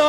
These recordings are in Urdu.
2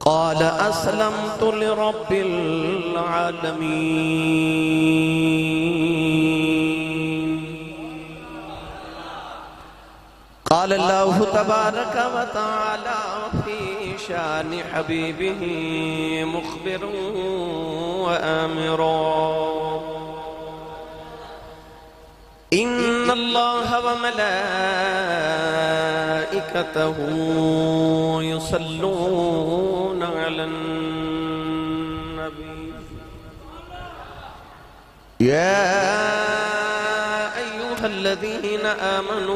قال أسلمت لرب العالمين قال الله تبارك وتعالى في شان حبيبه مخبرا وآمرا إن الله وملائكته يصلون على النبي يا أيها الذين آمنوا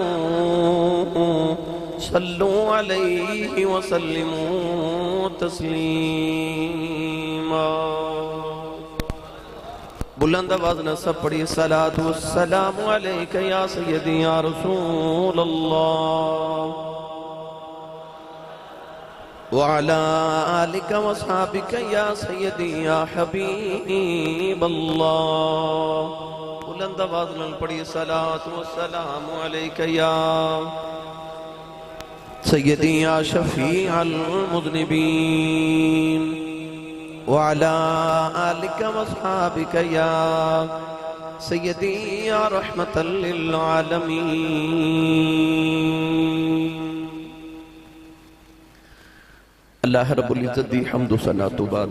صلوا عليه وسلموا تسليما بلند آواز نہ سب پڑھی صلاۃ والسلام علیک یا سیدی یا رسول اللہ وعلى آلك وصحابك يا سيدي يا حبيب الله بلند آواز نہ پڑھی صلاۃ والسلام علیک یا سیدی یا شفیع المذنبین وعلى آلك وصحابك يا سيدي يا رحمة للعالمين اللہ رب العزت دی حمد و ثنا تو بعد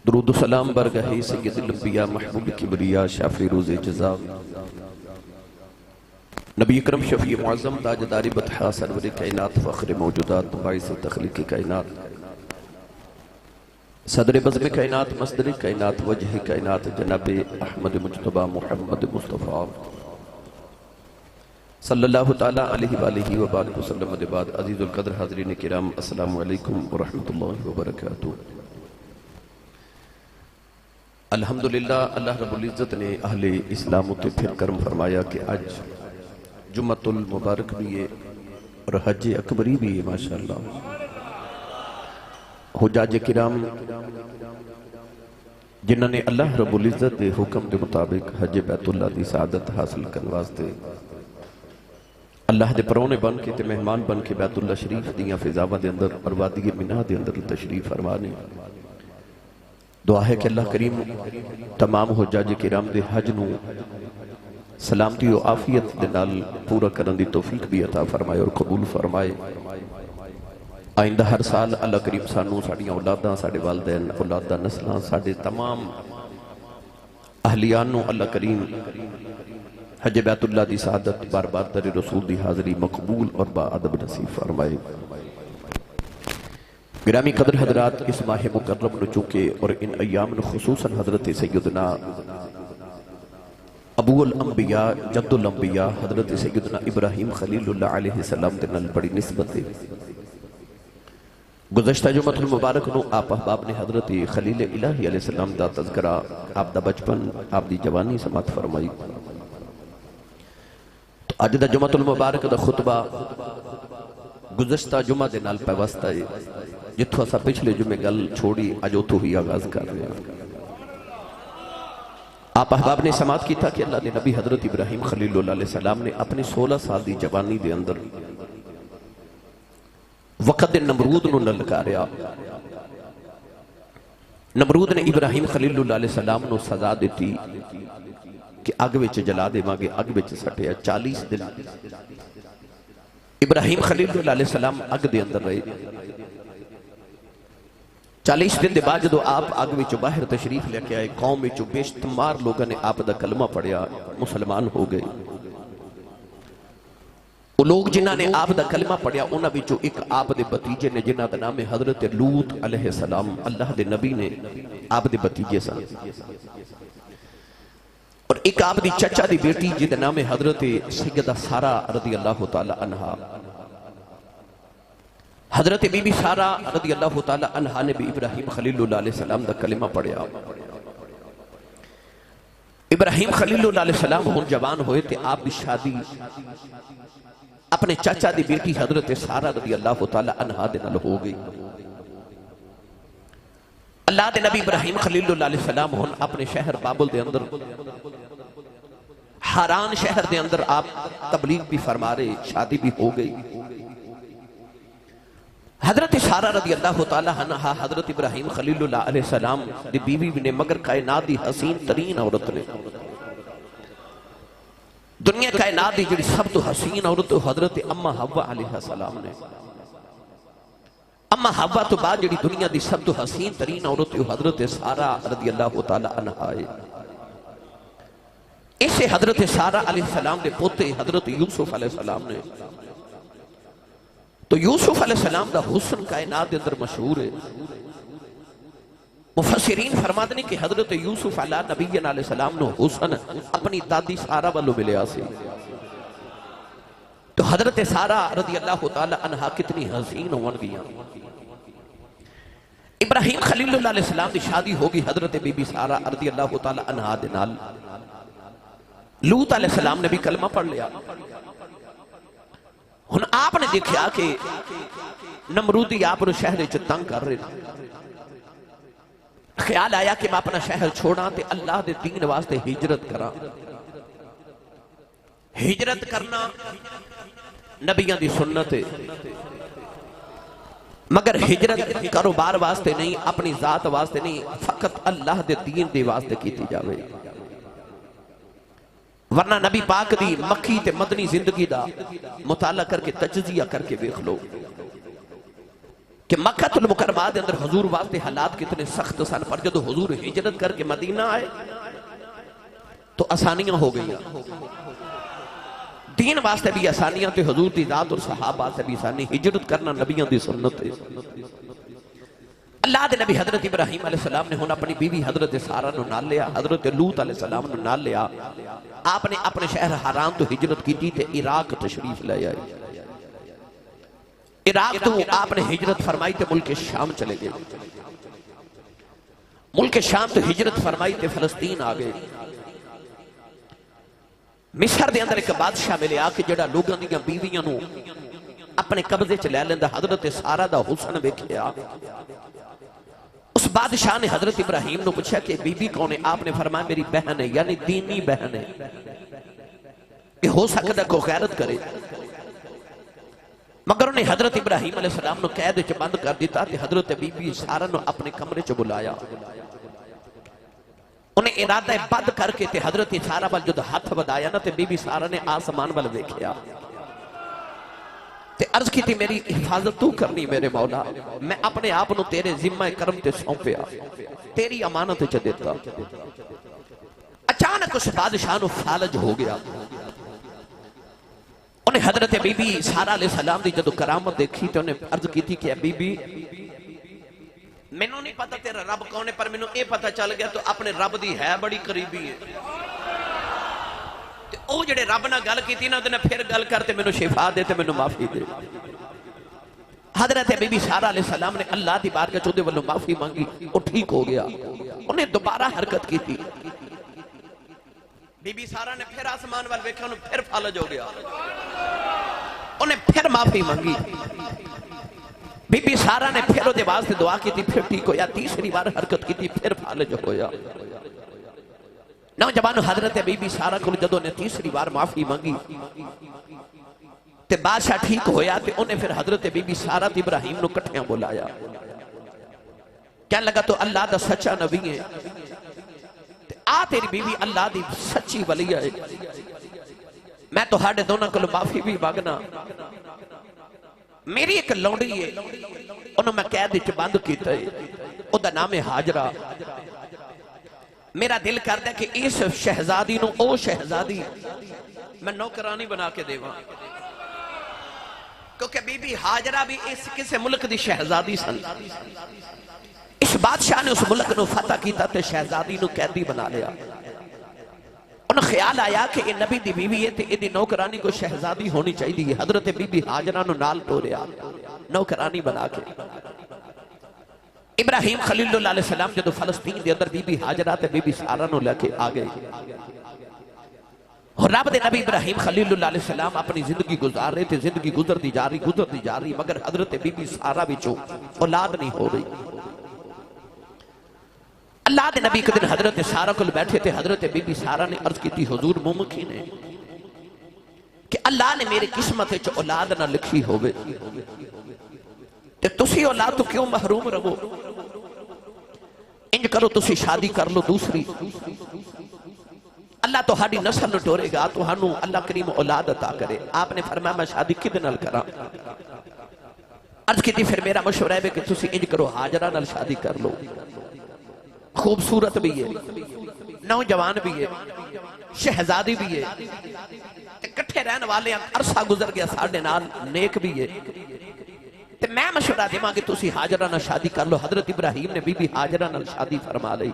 درود و سلام برگاہ سید الانبیاء محبوب کبریا شافی روز جزا نبی اکرم شفیع معظم تاجدار بطحا سرور کائنات فخر موجودات باعث تخلیق کائنات صدر بزم کائنات مصدر کائنات وجہ کائنات جناب احمد مجتبہ محمد مصطفیٰ صلی اللہ تعالیٰ علیہ وآلہ وبارک وسلم بعد عزیز القدر حاضرین کرام السلام علیکم ورحمت اللہ وبرکاتہ الحمدللہ اللہ رب العزت نے اہل اسلام تے پھر کرم فرمایا کہ آج جمعۃ المبارک بھی ہے اور حج اکبری بھی ہے ماشاءاللہ حجاج کرام جنہوں نے اللہ رب العزت دے حکم دے مطابق حج بیت اللہ دی سعادت حاصل کرنے واسطے اللہ دے پرونے بن کے تے مہمان بن کے بیت اللہ شریف دیاں فضاواں دے اندر اور وادی منہ دے اندر تشریف فرمانے دعا ہے کہ اللہ کریم تمام حجاج کرام دے حج نو سلامتی و آفیت دے نال پورا کرن دی توفیق بھی عطا فرمائے اور قبول فرمائے۔ آئندہ ہر سال اللہ کریم سانو ساڑیاں اولاداں ساڑے والدین اولاداں نسلاں ساڑے تمام اہلیانوں اللہ کریم حج بیت اللہ دی سعادت بار بار در رسول دی حاضری مقبول اور با ادب نصیب فرمائے۔ گرامی قدر حضرات، اس ماہ مکرم نو چونکہ اور ان ایام نو خصوصاً حضرت سیدنا ابو الانبیاء جد الانبیاء حضرت سیدنا ابراہیم خلیل اللہ علیہ السلام دے نال بڑی نسبت ہے۔ گزشتہ جمعہ المبارک نو آپ احباب نے حضرت خلیل الہی علیہ السلام دا تذکرہ، آپ دا بچپن، آپ دی جوانی سماعت فرمائی۔ تو اج دا جمعہ المبارک دا خطبہ گزشتہ جمعہ دے نال پیوستہ ہے، جتھوں اسا پچھلے جمعے گل چھوڑی اج اوتھوں ہی آغاز کر رہے ہیں۔ آپ احباب نے سماعت کی تھا کہ اللہ نے نبی حضرت ابراہیم خلیل اللہ علیہ السلام نے اپنی 16 سال دی جوانی دے اندر وقت نمرود نو للکاریا۔ نمرود نے ابراہیم خلیل اللہ علیہ السلام نو سزا دیتی کہ اگ وچ جلا دے مانگے، اگ وچ سٹیا۔ 40 دن ابراہیم خلیل اللہ علیہ السلام اگ دے اندر رہے۔ 40 دن دے بعد جدو آپ اگ وچ باہر تشریف لے کے آئے، قوم وچ بے شمار لوگوں نے آپ دا کلمہ پڑھیا، مسلمان ہو گئے۔ وہ لوگ جنہاں نے آپ دا کلمہ پڑھیا انہاں وچوں ایک آپ دے بتیجے نے جنہاں دا نام ہے حضرت لوط علیہ السلام، اللہ دے نبی نے آپ دے بتیجے سن، اور ایک آپ دی چچا دی بیٹی جن دا نام ہے حضرت سیدہ سارہ رضی اللہ تعالی عنہا۔ حضرت بی بی سارہ رضی اللہ تعالی عنہا نے بھی ابراہیم خلیل اللہ علیہ السلام دا کلمہ پڑھیا۔ ابراہیم خلیل اللہ علیہ السلام ہون جوان ہوئے تھے، آپ دی شادی اپنے چاچا دی بیٹی حضرت سارہ رضی اللہ تعالی عنہا دے نال ہو گئی۔ اللہ دے نبی ابراہیم خلیل اللہ علیہ السلام ہون اپنے شہر بابل دے اندر، حاران شہر دے اندر آپ تبلیغ بھی فرما رہے، شادی بھی ہو گئی۔ حضرت سارہ رضی اللہ تعالی عنہا حضرت ابراہیم خلیل اللہ علیہ السلام دی بیوی نے، مگر کائنات دی حسین ترین عورت نے، دنیا کائنات دی جڑی سب تو حسین عورت حضرت اما حوا علیہ السلام نے۔ اما حوا تو بعد جڑی دنیا دی سب تو حسین ترین عورت حضرت سارہ رضی اللہ تعالی عنہا ہے۔ اسے حضرت سارہ علیہ السلام دے پوتے حضرت یوسف علیہ السلام نے، تو یوسف علیہ السلام دا حسن کائنات دے اندر مشہور ہے۔ مفسرین فرماتے ہیں کہ حضرت یوسف علیہ نبی علیہ السلام نے حسن اپنی دادی سارہ والو ملیا سے، تو حضرت سارہ رضی اللہ تعالی عنہا کتنی حسین ہون گیا۔ ابراہیم خلیل اللہ علیہ السلام دی شادی ہوگی حضرت بی بی سارہ رضی اللہ تعالی عنہا دے نال۔ لوط علیہ السلام نے بھی کلمہ پڑھ لیا۔ ہن آپ نے دیکھا کہ نمرودی آپ نے شہر وچ تنگ کر رہے ہیں، خیال آیا کہ میں اپنا شہر چھوڑاں تے اللہ دے دین واسطے ہجرت کراں۔ ہجرت کرنا نبیاں دی سنت ہے، مگر ہجرت کاروبار واسطے نہیں، اپنی ذات واسطے نہیں، فقط اللہ دے دین دے واسطے کیتی جاوے۔ ورنہ نبی پاک دی مکی تے مدنی زندگی دا مطالعہ کر کے تجزیہ کر کے دیکھ لو کہ مکہ المکرمہ دے اندر حضور واسطے حالات کتنے سخت سن، پر جب حضور ہجرت کر کے مدینہ آئے تو آسانیاں ہو گئی، دین واسطے بھی آسانیاں تے حضور دی ذات اور صحابہ واسطے بھی آسانی۔ ہجرت کرنا نبیوں دی سنت ہے۔ اللہ دے نبی حضرت ابراہیم علیہ السلام نے ہن اپنی بیوی حضرت سارہ نو نال لیا، حضرت لوط علیہ السلام نو نال لیا۔ آپ نے اپنے شہر حرام تو ہجرت کی تھی تے عراق تشریف لے آئے۔ عراق تو آپ نے ہجرت فرمائی تے ملک شام چلے گئے، ملک شام تو ہجرت فرمائی تے فلسطین آگئے۔ مصر دے اندر ایک بادشاہ ملے آکے جڑا لوگاں دیاں بیویاں نو اپنے قبضے چ لے لیندا، حضرت سارہ دا حسن ویکھیا۔ اس بادشاہ نے حضرت ابراہیم نو پوچھا کہ بی بی کون ہے؟ آپ نے فرمایا میری بہن ہے، یعنی دینی بہن ہے، یہ ہو سکتا کو غیرت کرے۔ مگر انہیں حضرت ابراہیم علیہ السلام نو قید وچ بند کر دیتا تے حضرت بی بی سارہ نو اپنے کمرے چ بلایا۔ انہیں ارادہ بد کر کے تے حضرت سارہ وال جدو ہاتھ ودایا نا تے بی بی سارہ نے آسمان وال دیکھیا تے عرض کی تھی میری حفاظت تو کرنی میرے مولا، میں اپنے آپ نو تیرے ذمہ کرم تے سونپیا، تیری امانت چ دیتا۔ اچانک اس بادشاہ نو فالج ہو گیا، انہیں حضرت بی بی سارہ علیہ السلام دی جدو کرامت دیکھی تو انہیں عرض کی تھی کہ بی بی میں نو نہیں پتا تیرا رب کون ہے، پر میں نو اے پتا چل گیا تو اپنے رب دی ہے بڑی قریبی ہے۔ او جڑے رب نہ گل کی تھی نا تو نے پھر گل کرتے میں نو شفا دے تے میں نو معافی دے۔ حضرت بی بی سارہ علیہ السلام نے اللہ دی بارگاہ چودے والوں معافی مانگی، وہ ٹھیک ہو گیا، انہیں دوبارہ حرکت کی تھی۔ بی بی سارہ نے پھر آسمان وال ویکھا، انہوں پھر فالج ہو گیا، انہیں پھر معافی مانگی۔ بی بی سارہ نے پھر دے واسطے دعا کی تھی، پھر ٹھیک ہویا، تیسری بار حرکت کی تھی، پھر فالج ہویا۔ نوجوان حضرت بی بی سارہ کو جدوں نے تیسری بار معافی مانگی تے بادشاہ ٹھیک ہویا تے انہیں پھر حضرت بی بی سارہ تے ابراہیم نو کٹھیاں بلایا، کیا لگا تو اللہ دا سچا نبی ہے، آ تیری بی بی اللہ دی سچی ولی ہے، میں تو ہاڑے دونوں کو معافی بھی مانگنا، میری ایک لونڈی ہے انہوں میں قید وچ بند کیتا ہے، او دا نام ہے حاجرہ، میرا دل کرتا ہے کہ اس شہزادی نو او شہزادی میں نوکرانی بنا کے دیواں، کیونکہ بی بی حاجرہ بھی اس کسے ملک دی شہزادی سن، اس بادشاہ نے اس ملک نو فتح کیتا تے شہزادی نو قیدی بنا لیا، انہوں خیال آیا کہ یہ نبی دی بیوی ہے تے یہ نوکرانی کو شہزادی ہونی چاہیے، حضرت بی بی حاجرہ نو نال ٹوریا نوکرانی بنا کے۔ ابراہیم خلیل اللہ علیہ السلام جدو فلسطین دے اندر بی بی حاجرہ تے بی بی سارہ نو لے کے آگئے، اور رب دے نبی ابراہیم خلیل اللہ علیہ السلام اپنی زندگی گزار رہے تھے، زندگی گزر دی جا رہی، مگر حضرت بی بی سارہ بچوں اولاد نہیں ہو رہی۔ اللہ دے نبی کے دن حضرت سارہ کو بیٹھے تھے، حضرت بی بی سارہ نے عرض کی تھی حضور ممکن ہے کہ اللہ نے میری قسمت چ اولاد نہ لکھی ہوئے تے تسی اولاد تو کیوں محروم رہو، انج کرو تسی شادی کر لو دوسری، اللہ تو ہاڑی نسل نہ ٹورے گا، تو ہانو اللہ کریم اولاد عطا کرے۔ آپ نے فرمایا میں شادی کدے نال کراں؟ عرض کی تھی پھر میرا مشورہ ہے کہ تسی انج کرو حاجرہ نال شادی کر لو، خوبصورت بھی ہے، نوجوان بھی ہے، شہزادی بھی ہے، کٹھے رہن والے عرصہ گزر گیا ساڑھے نال، نیک بھی ہے، تے میں مشورہ دیواں کہ تسی حاجرہ نال شادی کر لو۔ حضرت ابراہیم نے بی بی حاجرہ نال شادی فرما لئی۔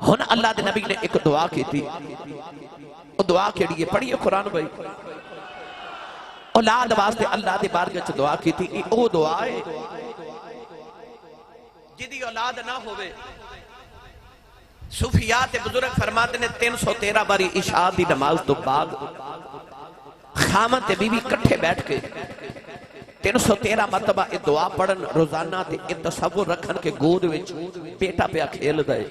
ہن اللہ دے نبی نے ایک دعا کی تھی، وہ دعا کیڑی ہے پڑھیے قرآن بھائی، اولاد واسطے اللہ دے بارگاہ چ دعا کی تھی، او دعا ہے جدی اولاد نہ ہوئے، صوفیات بزرگ فرماتے نے 313 باری عشاء دی نماز تو بعد خامد تے بی بی کٹھے بیٹھ کے 313 مرتبہ یہ دعا پڑھن روزانہ تے یہ تصور رکھن کے گود وچ بیٹا پیا کھیل دے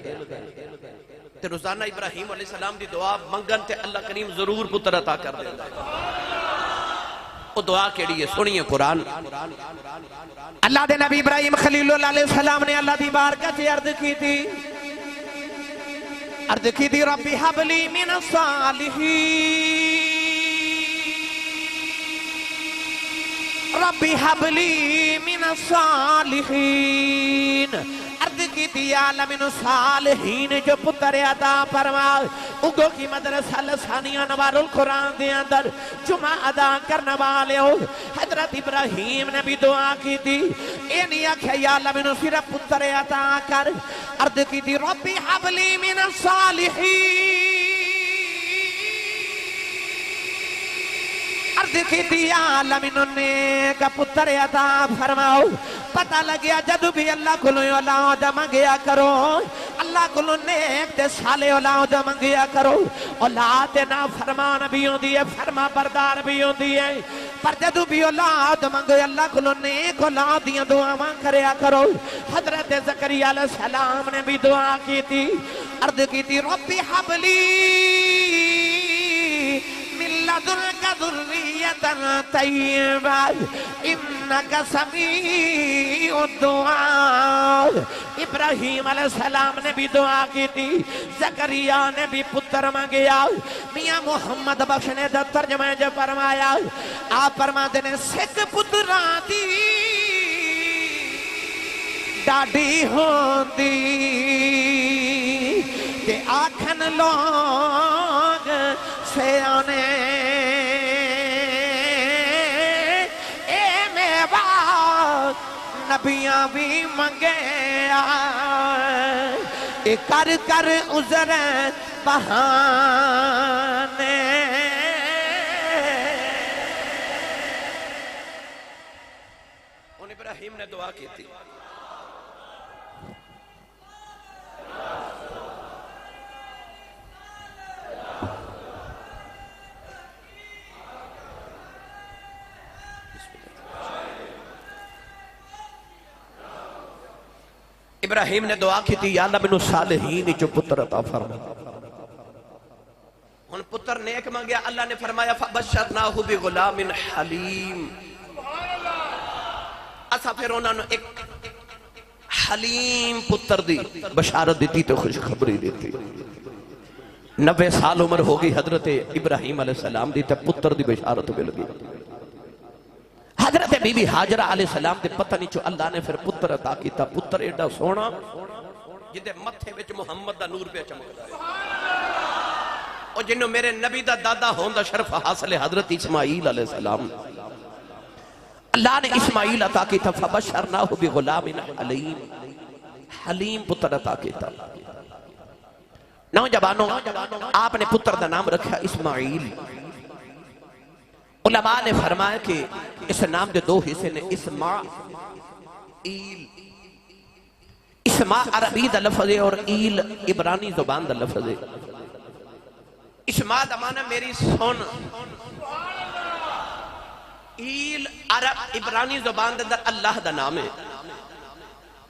تے روزانہ ابراہیم علیہ السلام دی دعا منگن تے اللہ کریم ضرور پتر عطا کر دے۔ وہ دعا کیڑی ہے سنیے قرآن۔ اللہ دے نبی ابراہیم خلیل اللہ علیہ السلام نے اللہ دی بارگاہ سے عرض کی تھی ربی حب لی من الصالحین، ربی حب لی من الصالحین، عرض کی تھی یا اللہ من الصالحین جو پتر عطا فرما۔ اگو کی مدرسہ لسانیہ نوار القرآن دے اندر جمعہ ادا کرنے والے ہو، حضرت ابراہیم نے بھی دعا کی تھی، اے نہیں آکھا یا اللہ من صرف پتر عطا کر، عرض کی تھی ربی حب لی من الصالحین، عرض کی تھی یا اللہ من نیک پتر عطا فرماؤ۔ پتہ لگیا جدو بھی اللہ کو اولاد منگیا کرو، اللہ کو نیک تے صالح اولاد منگیا کرو، اولاد نا فرمان بھی ہوندی ہے، فرما بردار بھی ہوندی ہے، پر جدو بھی اولاد منگے اللہ کو نیک اولاد دیاں دعاواں کریا کرو۔ حضرت زکریا علیہ السلام نے بھی دعا کی تھی، عرض کی تھی ربی حب لی من لدنک ذریۃ طیبہ انک سمیع الدعاء۔ ابراہیم علیہ السلام نے بھی دعا کی تھی، زکریا نے بھی پتر مانگیا۔ میاں محمد بخش نے دا ترجمہ جو فرمایا، آپ فرماتے نے سکھ پتران دی ڈاڈی ہوندی تے آکھن لوگ سیانے اے میوہ نبیاں بھی منگے اے کر کر عذر بہانے۔ ان ابراہیم نے دعا کی تھی، ابراہیم نے دعا کی تھی، یا اللہ منو صالحین جو پتر عطا فرما۔ ان پتر نیک مانگیا، اللہ نے فرمایا فبشرناہ بغلام حلیم، اسا پھر انہوں نے ایک حلیم پتر دی بشارت دیتی تو خوشخبری دیتی۔ 90 سال عمر ہوگی حضرت ابراہیم علیہ السلام دی تے پتر دی بشارت مل گئی۔ حضرت بی بی حاجرہ علیہ السلام دے پتہ نہیں چو اللہ نے پھر پتر عطا کیتا، پتر ایڈا سونا جدے متھے وچ محمد دا نور پہ چمکدا ہے، اور جنہوں میرے نبی دا دادا ہون دا شرف حاصل حضرت اسماعیل علیہ السلام۔ اللہ نے اسماعیل عطا کیتا، فبشرناہ بغلام حلیم، حلیم پتر عطا کیتا۔ نوجوانوں آپ نے پتر دا نام رکھا اسماعیل۔ علماء نے فرمایا کہ اس نام دے 2 حصے نے، اسماعیل، اسماع عربی دا لفظ ہے اور ایل عبرانی زبان دا لفظ ہے۔ اسماع دا معنی میری سن، ایل عرب عبرانی زبان دے اندر اللہ دا نام ہے۔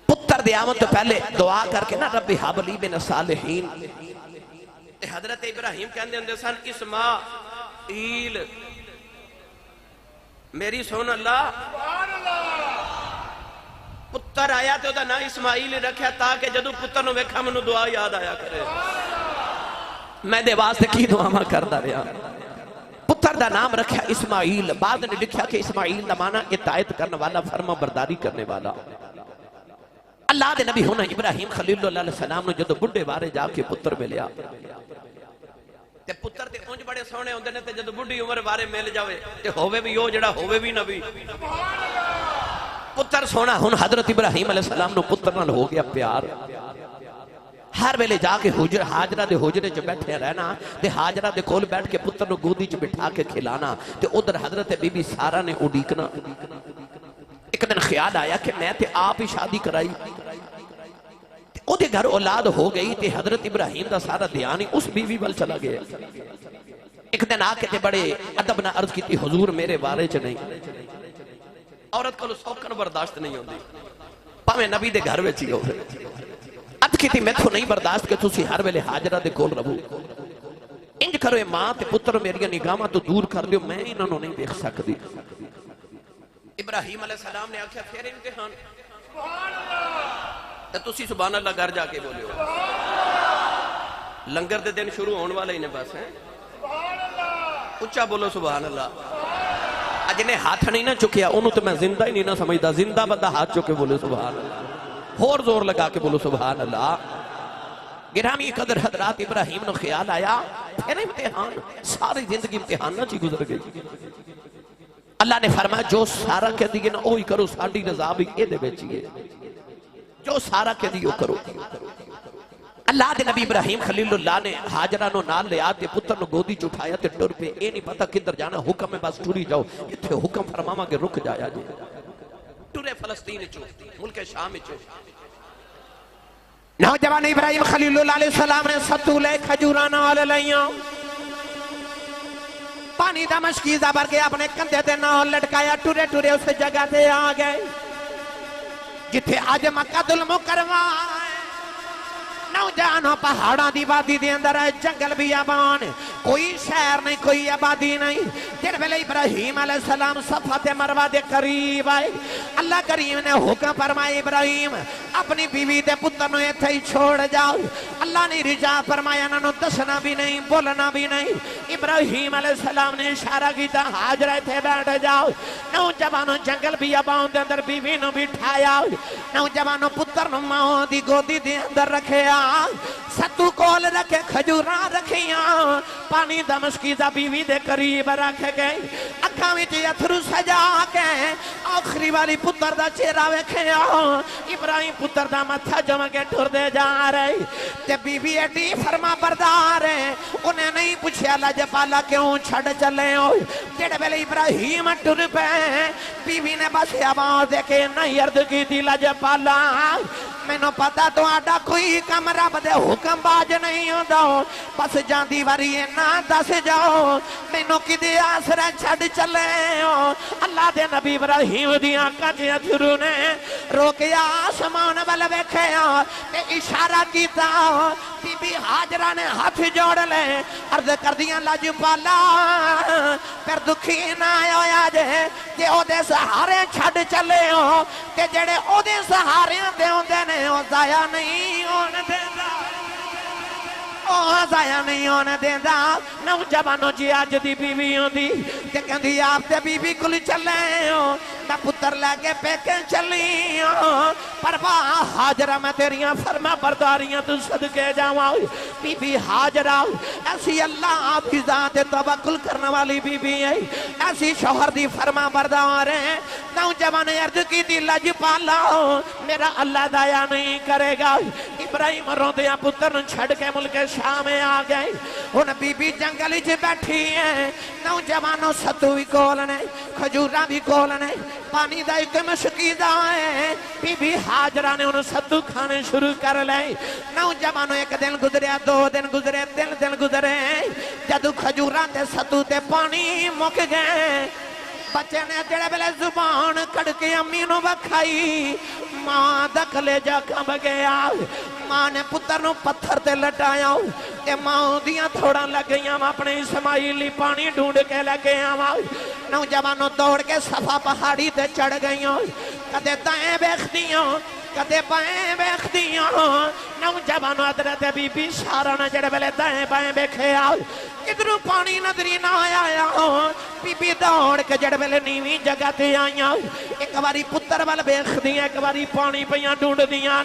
پتر دے آمد تو پہلے دعا کر کے نا رب ہب لی من الصالحین، حضرت ابراہیم کہندے ہوندے سن اسماعیل، میری سن اللہ۔ پتر آیا تو دا نا اسماعیل رکھیا تاکہ جدو پتر نو ویکھا منو دعا یاد آیا کرے۔ میں دے واسطے کی دعا ماں کردا رہا۔ پتر دا نام رکھیا اسماعیل، بعد نے لکھیا کہ اسماعیل دا معنی اطاعت کرنے والا، فرما برداری کرنے والا۔ اللہ دے نبی ہونا ابراہیم خلیل اللہ علیہ السلام نے جدو بڑھے بارے جا کے پتر ملیا، تے پتر تے اونج بڑے سونے ہوندے نے، تے جدو بڑھی عمر بارے مل جاوے تے ہووے بھی یو جڑا ہووے بھی نبی۔ پتر سونا ہن حضرت ابراہیم علیہ السلام نو پتر نال ہو گیا پیار۔ ہر ویلے جا کے حاجرہ دے حجرے چ بیٹھے رہنا، تے حاجرہ دے کول بیٹھ کے پتر نو گودی چ بٹھا کے کھلانا، تے ادھر حضرت بی بی سارا نے اڈیکنا۔ ایک دن خیال آیا کہ میں تے آپ ہی شادی کرائی، او دے گھر اولاد ہو گئی، تے حضرت ابراہیم دا سارا دھیان اس بیوی وال چلا گیا۔ ایک دن آ کے تے بڑے ادب نہ عرض کی تھی، حضور میرے بارے چ نہیں، عورت کو سوکن برداشت نہیں ہوندی، پاویں نبی دے گھر وچ ہی ہوے۔ عرض کی تھی میں تو نہیں برداشت کہ تسی ہر ویلے حاجرہ دے کول رہو، انج کرو اے ماں تے پتر میری نگاہاں تو دور کر دیو، میں انہاں نوں نہیں دیکھ سکتی۔ ابراہیم علیہ السلام نے آکھیا پھر امتحان، تے تسی سبحان اللہ گھر جا کے بولے ہو، لنگر دے دن شروع ہون والے ہی نے بس ہیں، اچھا بولو سبحان اللہ۔ اج نے ہاتھ نہیں نہ چکیا انہوں تو میں زندہ ہی نہیں نہ سمجھتا، زندہ بندہ ہاتھ چکے بولے سبحان اللہ، اور زور لگا کے بولو سبحان اللہ۔ گرامی قدر حضرات ابراہیم نے خیال آیا پھر امتحان، ساری زندگی امتحان نہ چی گزر گئی۔ اللہ نے فرمایا جو سارا کہہ دیئے نا اوہی کرو، ساڑی رضا بھی اے دے بیچیے، جو سارا کہہ دیئے کرو۔ اللہ دے نبی ابراہیم خلیل اللہ نے حاجرہ نو نال لے آتے، پتر نو گودی چٹھایا تے ٹر پہ، اے نہیں پتا کدھر جانا، حکم میں بس ٹوری جاؤ، اتھے حکم فرماما کے رک جایا جی، ٹورے فلسطین چو، ملک شام چو۔ نوجوان ابراہیم خلیل اللہ علیہ السلام نے ستولے کھجورانا والے لائیاں، پانی دا مشکیزہ بھر کے اپنے کندھے تے نہ لٹکایا، ٹورے ٹورے اس جگہ تے آ گئے جتھے آج مکہ المکرمہ نوجوانوں پہاڑاں دی وادی دے اندر ہے، جنگل بھی آبان، کوئی شہر نہیں کوئی آبادی نہیں۔ جن ویلے ابراہیم علیہ السلام صفا تے مروہ دے قریب آئے، اللہ کریم نے حکم فرمائے ابراہیم اپنی بیوی دے پتر نو ایتھے ہی چھوڑ جاؤ اللہ نے رجا فرمایا انہوں دسنا بھی نہیں بولنا بھی نہیں ابراہیم علیہ السلام نے اشارہ کیتا حاجرہ ایتھے بیٹھ جاؤ نوجوانوں جنگل بھی اباؤں دے اندر بیوی نو بٹھایا نوجوانوں پتر نو ماں دی گودی دے اندر رکھیا ستو کول رکھے کھجوراں رکھیاں پانی دمشقیزہ بیوی دے قریب رکھ گئی اکھاں وچ اتھرو سجا کے آخری والی پتر دا چہرہ ویکھیا ابراہیم پتر دا متھا جم کے ٹر دے جا رہی تے بیوی ایڈی فرما بردار ہے انہیں نہیں پوچھیا لجپالا کیوں چھڑ چلے ہو جڑے ویلے ابراہیم ٹر پے بیوی نے بس آواز دے کے نہیں عرض کی تھی لجپالا میں نو پتا تو آڈا کوئی کم رب دے حکم باج نہیں ہو دو پس جاندی واری نہ دس جاؤ میں نو کی دے آسرہ چھڑ چلے ہو اللہ دے نبی ابراہیم دیاں کجے اتھرو نے روکیا آسمان والے ویکھیا تے اشارہ کیتا بی بی حاجرہ نے ہاتھ جوڑ لے عرض کر دیاں لجپالا پھر دکھی نہ آیا جے تے او دے سہارے چھڑ چلے ہو تے جڑے او دے سہارے دے ہوندے نے او ضائع نہیں ہونے دیندہ ضائع نہیں ہونے دیندہ نوجوانوں جی آج دی بیویوں دی کہ کہندی آپ تے بی بی کل چلے ہو میں پتر لے کے پیکے چلی ہوں پرواہ حاجرہ میں تیریاں فرما برداریاں تو صدقے جاؤں بی بی حاجرہ ایسی اللہ حافظات توکل کرنے والی بی بی ہے ایسی شوہر دی فرما بردار ہے نوجوان عرض کی دی لجپالا میرا اللہ دایا نہیں کرے گا ابراہیم روندیاں پتر چھڑ کے ملک شام میں آ گئے ان بی بی جنگلی جی بیٹھی ہیں نوجوانوں ستو بھی کولنے کھجورہ بھی کولنے پانی دا ایک مشکیدہ ہے بی بی حاجرہ نے انہوں ستو کھانے شروع کر لے نوجوانوں ایک دن گزرے دو دن گزرے تین دن گزرے جدو کھجورہ تے ستو تے پانی مک گئے بچے نے جڑے بلے زبان کڑ کے امینوں بکھائی ماں دکھلے جا کھم گیا ماں نے پتر نو پتھر تے لٹایا کہ ماں دیاں تھوڑا لگیاں اپنے اسماعیلی پانی ڈھونڈ کے لگیاں نوجوانوں دوڑ کے صفا پہاڑی تے چڑھ گئیاں کدے دائیں بیخدیاں کدے بائیں بیخدیاں نوجوانوں حضرت بی بی شارانہ جڑے بلے دائیں بائیں بیکھے آؤ ادھروں پانی نظری نہ آیا بی بی دوڑ کے جڑے بلے نیوی جگہ تے آئیاں ایک باری پتر وال بیخ دیاں ایک باری پانی پیاں ڈھونڈ دیاں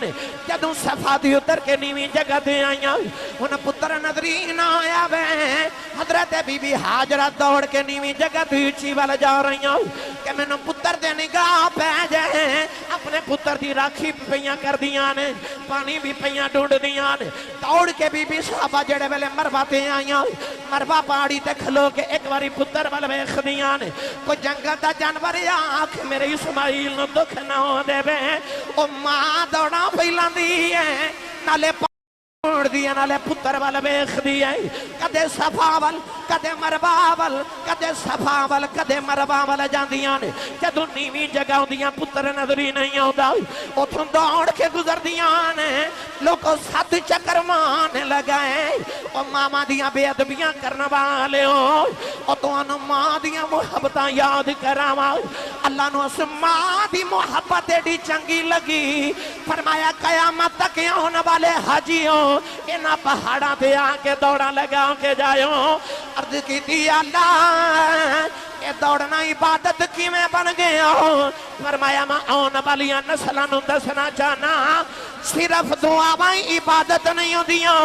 جدوں صفا دی اتر کے نیوی جگہ تے آئیاں انہیں پتر نظری نہ آیا بے حضرت بی بی حاجرہ دوڑ کے نیوی جگہ تے اچھی والا جا رہی ہوں کہ میں نے پتر دے نگاہ پہ جائیں اپنے پتر دی راکھی پیاں کر دیاں پانی بھی پیاں ڈھونڈ دیاں دوڑ کے بی بی صحابہ جڑے ویلے مروا تے آئیاں مروا پاڑی تے کھلو کے ایک باری پتر وال ویکھ دیاں کوئی جنگل دا جانور آکھ میرے اسماعیل نو دکھ نہ ہو دے بے او ماں دوڑا پھیلاندی ہے نالے چھوڑ دیا نالے پتر وال ویکھ دیا کدے صفا وال کدے مروا وال کدے صفا وال کدے مروا وال جاندیاں نے جدوں نیوی جگہ ہوندیاں پتر نظری نہیں آوندا اوتھوں دوڑ کے گزر دیاں نے لوکو سات چکر مارنے لگائے او ماما دیاں بے ادبیاں کرنے والے ہو او تانوں ماں دیاں محبتاں یاد کراواں اللہ نو اس ماں دی محبت ایڈی چنگی لگی فرمایا قیامت تک ہونے والے حاجیوں انہاں پہاڑاں تے آ کے دوڑا لگا کے جائیوں عرض کی تھی اللہ یہ دوڑنا عبادت کی میں بن گیا فرمایا میں آن والیاں نسلاں نوں دسنا چاہنا صرف دعاواں عبادت نہیں ہوندیاں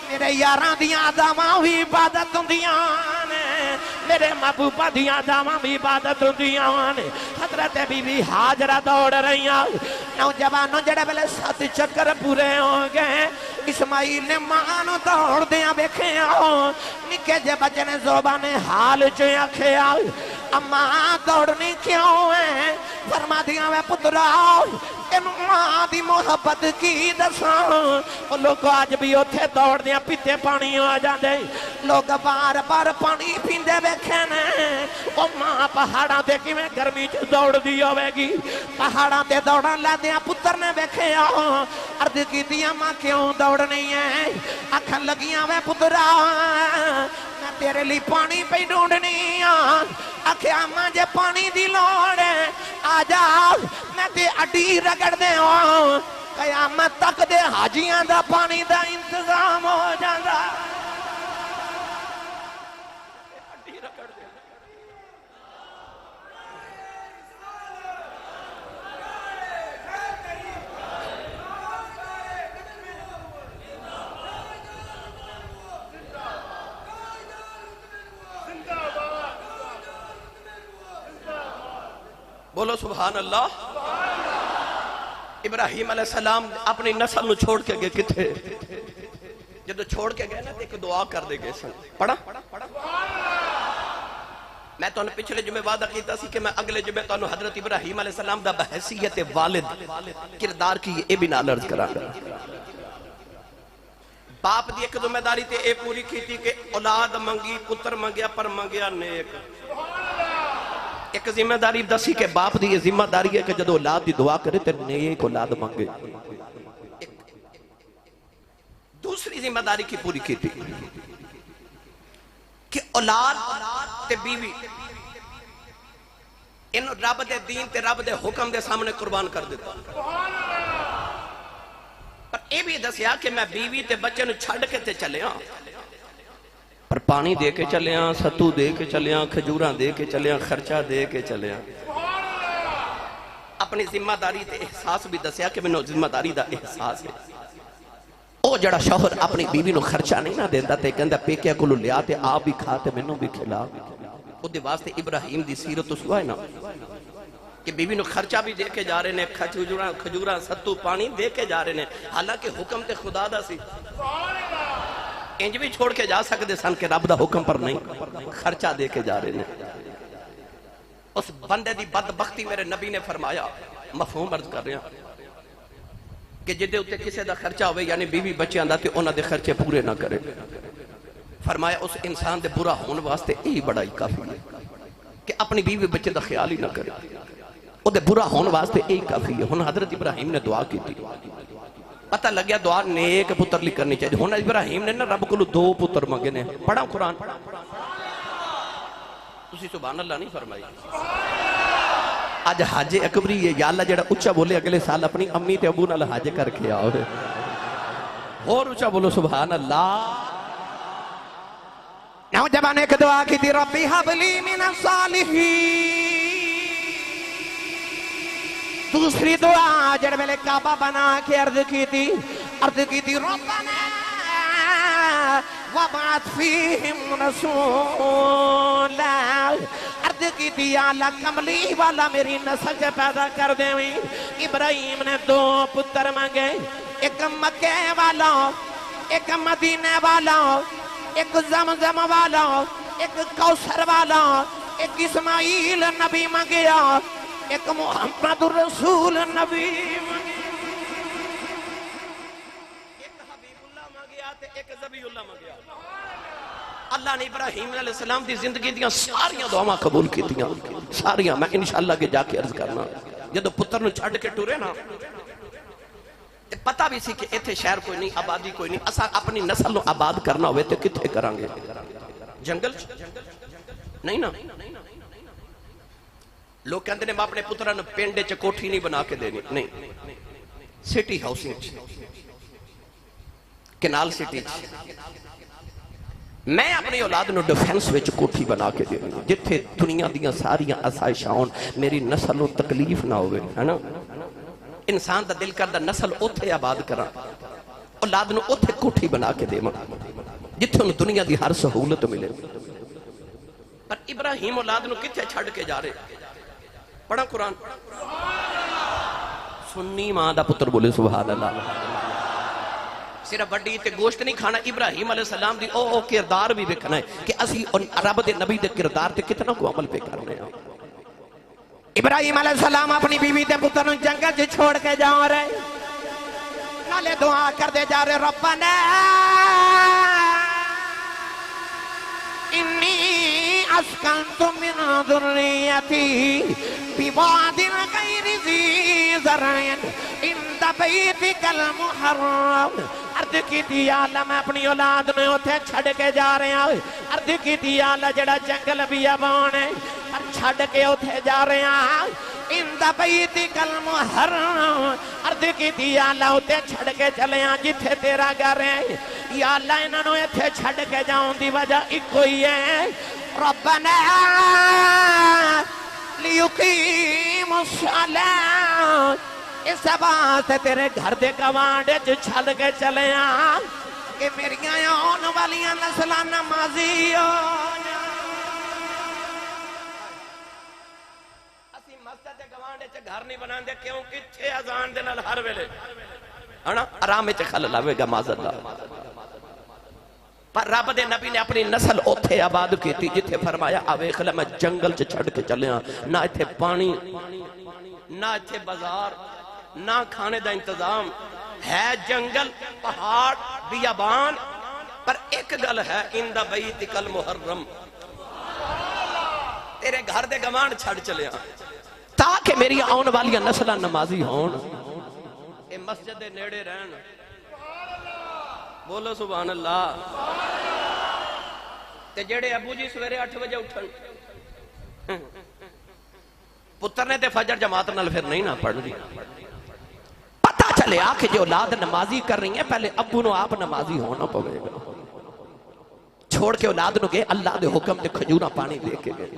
میرے یاراں دیاں اداواں بھی عبادت ہوندیاں میرے محبوبہ دیاں داواں بھی عبادت ہوندیاں حضرت بی بی حاجرہ دوڑ رہیاں نوجوانوں جڑے ویلے 7 چکر پورے ہو گئے اسماعیل نے ماں نو دوڑ دیاں ویکھیا نکے جے بچے نے زبان حال چ آکھیا اماں دوڑنی کیوں ہے فرما دیاں وے پترا اینو ماں دی محبت کی دساں لوگ آج بھی اوتھے دوڑ دیاں پیتے پانی آ جاندے لوگ بار بار پانی پیندے ویکھے نے او ماں پہاڑاں تے کیویں گرمی چ دوڑ دی ہوے گی پہاڑاں تے دوڑن لگدیاں پتر نے ویکھیا عرض کیتی ماں کیوں دوڑنی ہے آکھن لگیاں وے پترا میں تیرے لیے پانی پہ ڈھونڈنی آکھیا ماں جے پانی دی لوڑ ہے آ جا میں تے اڈی رگڑ دے قیامت تک دے حاجیاں دا پانی دا انتظام ہو جاندا بولو سبحان اللہ ابراہیم علیہ السلام اپنی نسل نو چھوڑ کے گئے کتھے جدو چھوڑ کے گئے نا تو ایک دعا کر دے گئے سن پڑھا میں تو پچھلے جمعے وعدہ کیتا سی کہ میں اگلے جمعے تو حضرت ابراہیم علیہ السلام دا بحیثیت والد کردار کی یہ بھی نال عرض کرا باپ دی ایک ذمہ داری تے اے پوری کی تھی کہ اولاد منگی پتر منگیا پر منگیا نیک ایک ذمہ داری دسی کہ باپ دی یہ ذمہ داری ہے کہ جدو اولاد دی دعا کرے تے نیک اولاد مانگے دوسری ذمہ داری کی پوری کی تھی کہ اولاد تے بیوی ان رب دے دین تے رب دے حکم دے سامنے قربان کر دیتا پر اے بھی دسیا کہ میں بیوی تے بچے نو چھڑ کے تے چلے ہاں پر پانی دے کے چلے ہاں ستو دے کے چلے ہاں کھجوراں دے کے چلے ہاں خرچہ دے کے چلے ہاں اپنی ذمہ داری تے احساس بھی دسیا کہ میں نو ذمہ داری دا احساس ہے او جڑا شوہر اپنی بیوی نو خرچہ نہیں نہ دیتا تے کہندا پیکیا کولو لیا تے آپ بھی کھاتے مینوں بھی کھلا او دے واسطے ابراہیم دی سیرت اس ہے نا کہ بیوی نو خرچہ بھی دے کے جا رہے نے کھجوراں ستو پانی دے کے جا رہے نے حالانکہ حکم تے خدا دا سی انج بھی چھوڑ کے جا سکتے سن کہ رب دا حکم پر نہیں خرچہ دے کے جا رہے ہیں اس بندے دی بدبختی میرے نبی نے فرمایا مفہوم عرض کر رہے ہیں کہ جدے اتے کسے دا خرچہ ہوئے یعنی بیوی بچے آندہ تے انہاں دے خرچے پورے نہ کرے فرمایا اس انسان دے برا ہون واسطے یہی بڑا ہی کافی ہے کہ اپنی بیوی بچے دا خیال ہی نہ کرے وہ دے برا ہون واسطے یہی کافی ہے ہن حضرت ابراہیم نے دعا کی تھی پتہ لگیا دعا نیک پتر لی کرنی چاہیے ہن ابراہیم نے نا رب کو 2 پتر مانگے نے پڑھا قرآن تسی سبحان اللہ نہیں فرمائی آج حاج اکبری ہے یا اللہ جڑا اچھا بولے اگلے سال اپنی امی تے ابو نال حاج کر کے آؤ اور اچھا بولو سبحان اللہ نوجوان ایک دعا کی تھی ربی حب لی من الصالحین دوسری دعا جڑ میں نے کعبہ بنا کے عرض کی تھی ربنا وابعث فیہم رسولا عرض کی تھی یا اللہ کملی والا میری نسل سے پیدا کر دیں ابراہیم نے 2 پتر مانگے ایک مکہ والا ایک مدینہ والا ایک زمزم والا ایک کوثر والا ایک اسماعیل نبی مانگیا ایک محمد الرسول نبی ایک حبیب اللہ مانگیا تے ایک ذبیح اللہ مانگیا اللہ نے ابراہیم علیہ السلام دی زندگی دیاں ساریاں دعاواں قبول کیتیاں ساریاں میں انشاءاللہ کے جا کے عرض کرنا جدو پتر نو چھڑ کے ٹورے نا پتہ بھی سی کہ ایتھے شہر کوئی نہیں آبادی کوئی نہیں اسا اپنی نسل نو آباد کرنا ہوئے تے کتھے کرانگے جنگل نہیں نا لوگ کہندے نے میں اپنے پترہ نے پینڈے چے کوٹھی نہیں بنا کے دینی نہیں سٹی ہاؤسنگ کنال سٹی میں اپنی اولاد نو ڈیفنس وچ کوٹھی بنا کے دینی جتھے دنیا دیاں ساریاں آسائشاں ہون میری نسل نو تکلیف نہ ہوئے ہے نا انسان دا دل کردہ نسل اوتھے آباد کرا اولاد نو اوتھے کوٹھی بنا کے دے جتھے انہوں دنیا دی ہر سہولت ملے پر ابراہیم اولاد نو کتھے چھڑ کے جا رہے پڑھا قرآن سنی ماں دا پتر بولے سبحان اللہ صرف بڑی تے گوشت نہیں کھانا ابراہیم علیہ السلام دی او کردار بھی بکھنا ہے کہ اسی رب دے نبی دے کردار تے کتنا کو عمل پہ کرنے ہیں ابراہیم علیہ السلام اپنی بیوی تے پتر جنگل سے چھوڑ کے جا رہے نالے دعا کر دے جا رہے ربنا انی اسکنت من ذریتی بواد غیر ذی زرع عند بیتک المحرم عرض کی تھی یا اللہ میں اپنی اولاد میں ہوتے چھڑ کے جا رہے ہیں عرض کی تھی یا اللہ جڑا جنگل بیابان ہے پر چھڑ کے ہوتے جا رہے ہیں اند بیتک المحرم عرض کی تھی یا اللہ اتے چھڑ کے چلے آن جتھے تیرا گھر ہے یا اللہ انہوں نے اتے چھڑ کے جاؤں دی وجہ ایک کوئی ہے ربنا لیقیم الصلاة اس بات تیرے گھر دے گوانڈے جو چھڑ کے چلے آن کہ میری آن والیاں نسلہ نمازی ہو گھر نہیں بنا دے کیوں کچھے ازان دے نال ہر ویلے آرام میں خل لاوے گا معذ اللہ پر رب دے نبی نے اپنی نسل اوتھے آباد کی تھی جتھے فرمایا آوے خلا میں جنگل چ چھڑ کے چلے ہاں نہ ایتھے پانی نہ ایتھے بازار نہ کھانے دا انتظام ہے جنگل پہاڑ بیابان پر ایک گل ہے اند بیتک المحرم تیرے گھر دے گوانڈ چھڑ چلے ہاں تاکہ میری آن والی نسلہ نمازی ہون اے مسجد دے نیڑے رہن بولو سبحان اللہ تے جڑے ابو جی سویرے 8 بجے اٹھن پتر نے تے فجر جماعت نال پھر نہیں نہ پڑھ دی پتہ چلے آکھ جو اولاد نمازی کر رہی ہیں پہلے ابو نو آپ نمازی ہونا پوے گا چھوڑ کے اولاد نو گئے اللہ دے حکم دے کھجورا پانی دے کے گئے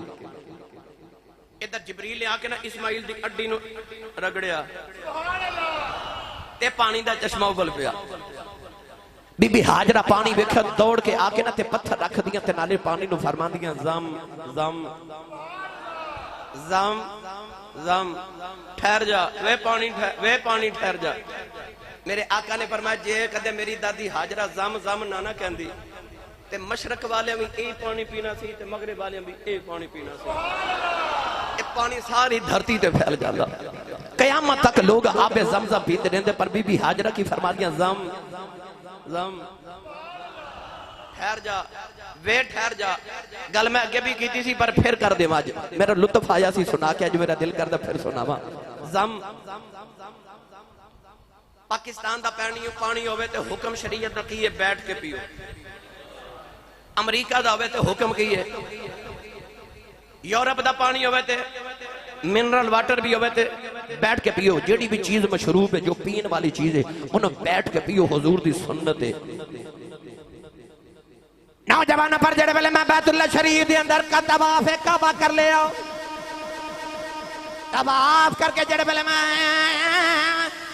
ادھر جبریل نے آکے نا اسماعیل دی اڈی نو رگڑیا تے پانی دا چشمہ اگل پیا بی بی حاجرہ پانی ویکھا دوڑ کے آکے نا تے پتھر رکھ دیاں تے نالے پانی نو فرمان دیاں زم زم زم زم ٹھہر جا وے پانی ٹھہر جا میرے آقا نے فرمایا جے کدے میری دادی حاجرہ زم زم نانا کہندی تے مشرق والے بھی اے پانی پینا سی تے مغرب والے بھی اے پانی پینا سی اے پانی ساری دھرتی تے پھیل جاتا قیامت تک لوگ آب زمزم پیتے رہندے پر بی بی حاجرہ کی فرما دیا زم زم ٹھہر جا وے ٹھہر جا گل میں اگے بھی کیتی سی پر پھر کر دے آج میرا لطف آیا سی سنا کے جو میرا دل کردہ پھر سناوا زم پاکستان دا پانی ہوئے تے حکم شریعت دا کیے بیٹھ کے پیو امریکہ دا ہوئے تے حکم کیے یورپ دا پانی ہوئے تے منرل واٹر بھی ہوئے تے بیٹھ کے پیو جیڑی بھی چیز مشروب ہے جو پین والی چیز ہے انہوں بیٹھ کے پیو حضور دی سنت ہے نوجوانہ پر جڑے پہلے میں بیت اللہ شریف دی اندر کا طواف کعبہ کر لے آؤ طواف کر کے جڑے پہلے میں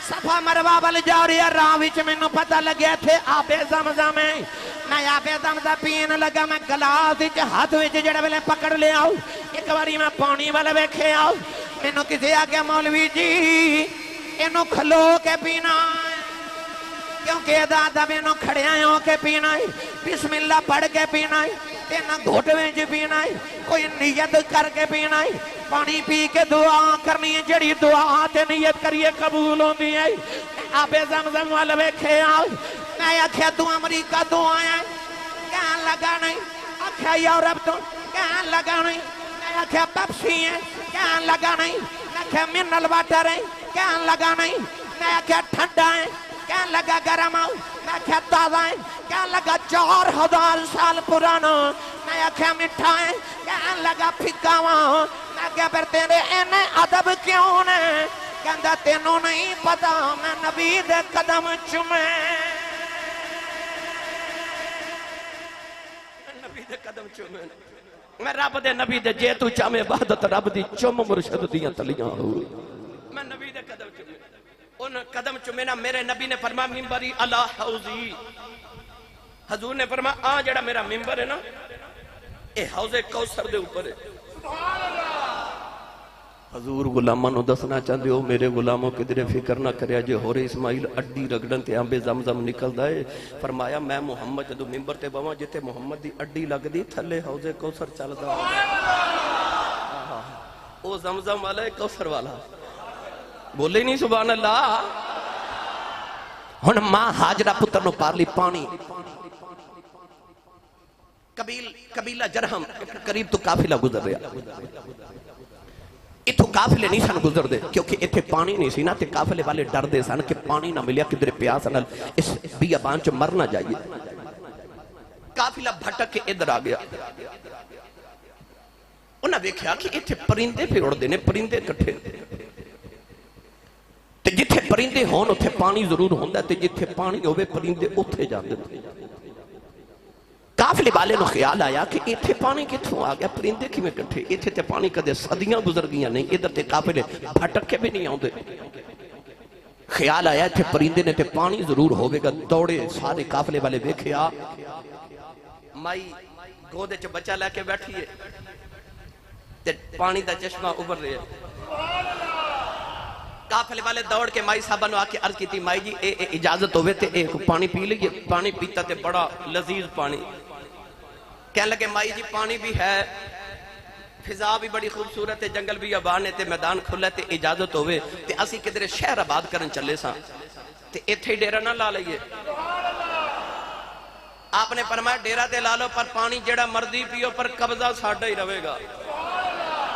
صفا مروہ وال جا رہی ہے راہ وچ مینوں پتہ لگیا تھے آب زمزم ہے میں آب زمزم پین لگا میں گلاس وچ ہاتھ وچ جڑے ویلے پکڑ لے آؤ ایک باری میں پانی والے ویکھے آؤ مینوں کسی آگے مولوی جی اینوں کھلو کے پینا کیونکہ دادا مینوں کھڑے ہو کے پینا ہے بسم اللہ پڑھ کے پینا ہے تینا گھوٹ وچ پینا ہے کوئی نیت کر کے پینا ہے پانی پی کے دعا کرنی ہے جڑی دعا تے نیت کریے قبول ہوندی ہے آب زمزم والے ویکھے آؤ میں آکھیا تو امریکہ تو آیا کہاں لگا نہیں آکھیا یورپ تو کہاں لگا نہیں میں آکھیا پیپسی ہے کہاں لگا نہیں میں آکھیا منرل واٹر ہے کہاں لگا نہیں میں آکھیا ٹھنڈا ہے کہاں لگا گرم آؤ میں آکھیا تازہ ہے کہاں لگا 4000 سال پرانا میں آکھیا مٹھا ہے کہاں لگا پھکا ہوا میں آکھیا پھر تیرے اینے ادب کیوں نے کہندا تینوں نہیں پتا میں نبی دے قدم چومے نبی دے قدم چومے میں رب دے نبی دے جے تو چامے عبادت رب دی چوم مرشد دیاں تلیاں ہوئی میں نبی دے قدم چومے ان قدم چومینا میرے نبی نے فرمایا منبری علی حوضی حضور نے فرمایا آ جڑا میرا منبر ہے نا اے حوض کوثر دے اوپر ہے حضور غلامہ نو دسنا چاہتے ہو میرے غلاموں کے درے فکر نہ کریا جے ہو رہے اسماعیل اڈی رگڑن تے آنبے زمزم نکل دائے فرمایا میں محمد جدو ممبر تے بواں جتے محمد دی اڈی لگ دی تھلے حوض کوثر چل دا او زمزم والا ہے کوثر والا بولے نہیں سبحان اللہ ہن ماں حاجرہ پتر نو پار لی پانی قبیلہ جرہم قریب تو قافلہ گزر رہا اتھو قافلے نہیں سن گزر دے کیونکہ اتھے پانی نہیں سی نا تے قافلے والے ڈر دے سن کہ پانی نہ ملیا کدھر پیاس نہ اس بیابان چ مر نہ جائیے قافلہ بھٹک کے ادھر آ گیا انہاں ویکھیا کہ اتھے پرندے پہ اڑدے نے، پرندے کٹھے تے جتھے پرندے ہون اتھے پانی ضرور ہوندا تے جتھے پانی ہوئے پرندے اتھے جاندے تھے۔ قافلے والے نو خیال آیا کہ اتھے پانی کتھوں آ گیا، پرندے کی میں کٹھے، اتھے تے پانی کدے صدیاں گزر گیا نہیں، ادھر تے قافلے بھٹک کے بھی نہیں آؤندے۔ خیال آیا اتھے پرندے نے تے پانی ضرور ہوئے گا، دوڑے سارے قافلے والے ویکھیا مائی گودے چ بچہ لے کے بیٹھی ہے تے پانی دا چشمہ ابھر رہے قافلے والے دوڑ کے مائی صاحبہ نو آ کے عرض کی تھی مائی جی اے اجازت ہوئے تے ایک پانی پی لئیے، پانی پیتا تے بڑا لذیذ پانی، کہنے لگے مائی جی پانی بھی ہے، فضا بھی بڑی خوبصورت ہے، جنگل بھی آباد ہے تے میدان کھلا تے اجازت ہوئے تے اسی کدھر شہر آباد کرن چلے ساں تے ایتھے ڈیرہ نہ لا لئیے۔ آپ نے فرمایا ڈیرہ تے لا لو پر پانی جڑا مردی پیو پر قبضہ ساڈا ہی رہے گا۔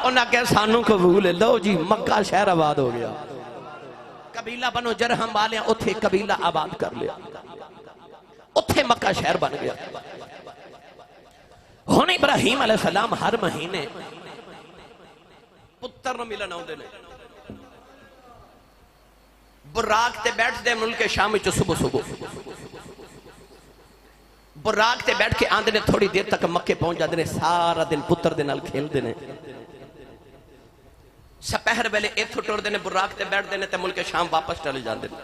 انہاں کہ سانوں قبول ہے، لو جی مکہ شہر آباد ہو گیا، قبیلہ بنو جرہم والے اتھے قبیلہ آباد کر لیا، اتھے مکہ شہر بن گیا۔ ہن ابراہیم علیہ السلام ہر مہینے پتر نو ملن آؤندے نے، براق تے بیٹھ دے ملک شام وچ صبح صبح، براق تے بیٹھ کے آندے نے تھوڑی دیر تک مکے پہنچ جاندے نے، سارا دن پتر دے نال کھیل دے نے، سپہر ویلے ایتھوں ٹر دے نے براق تے بیٹھ دے نے تے ملک شام واپس چلے جاندے نے۔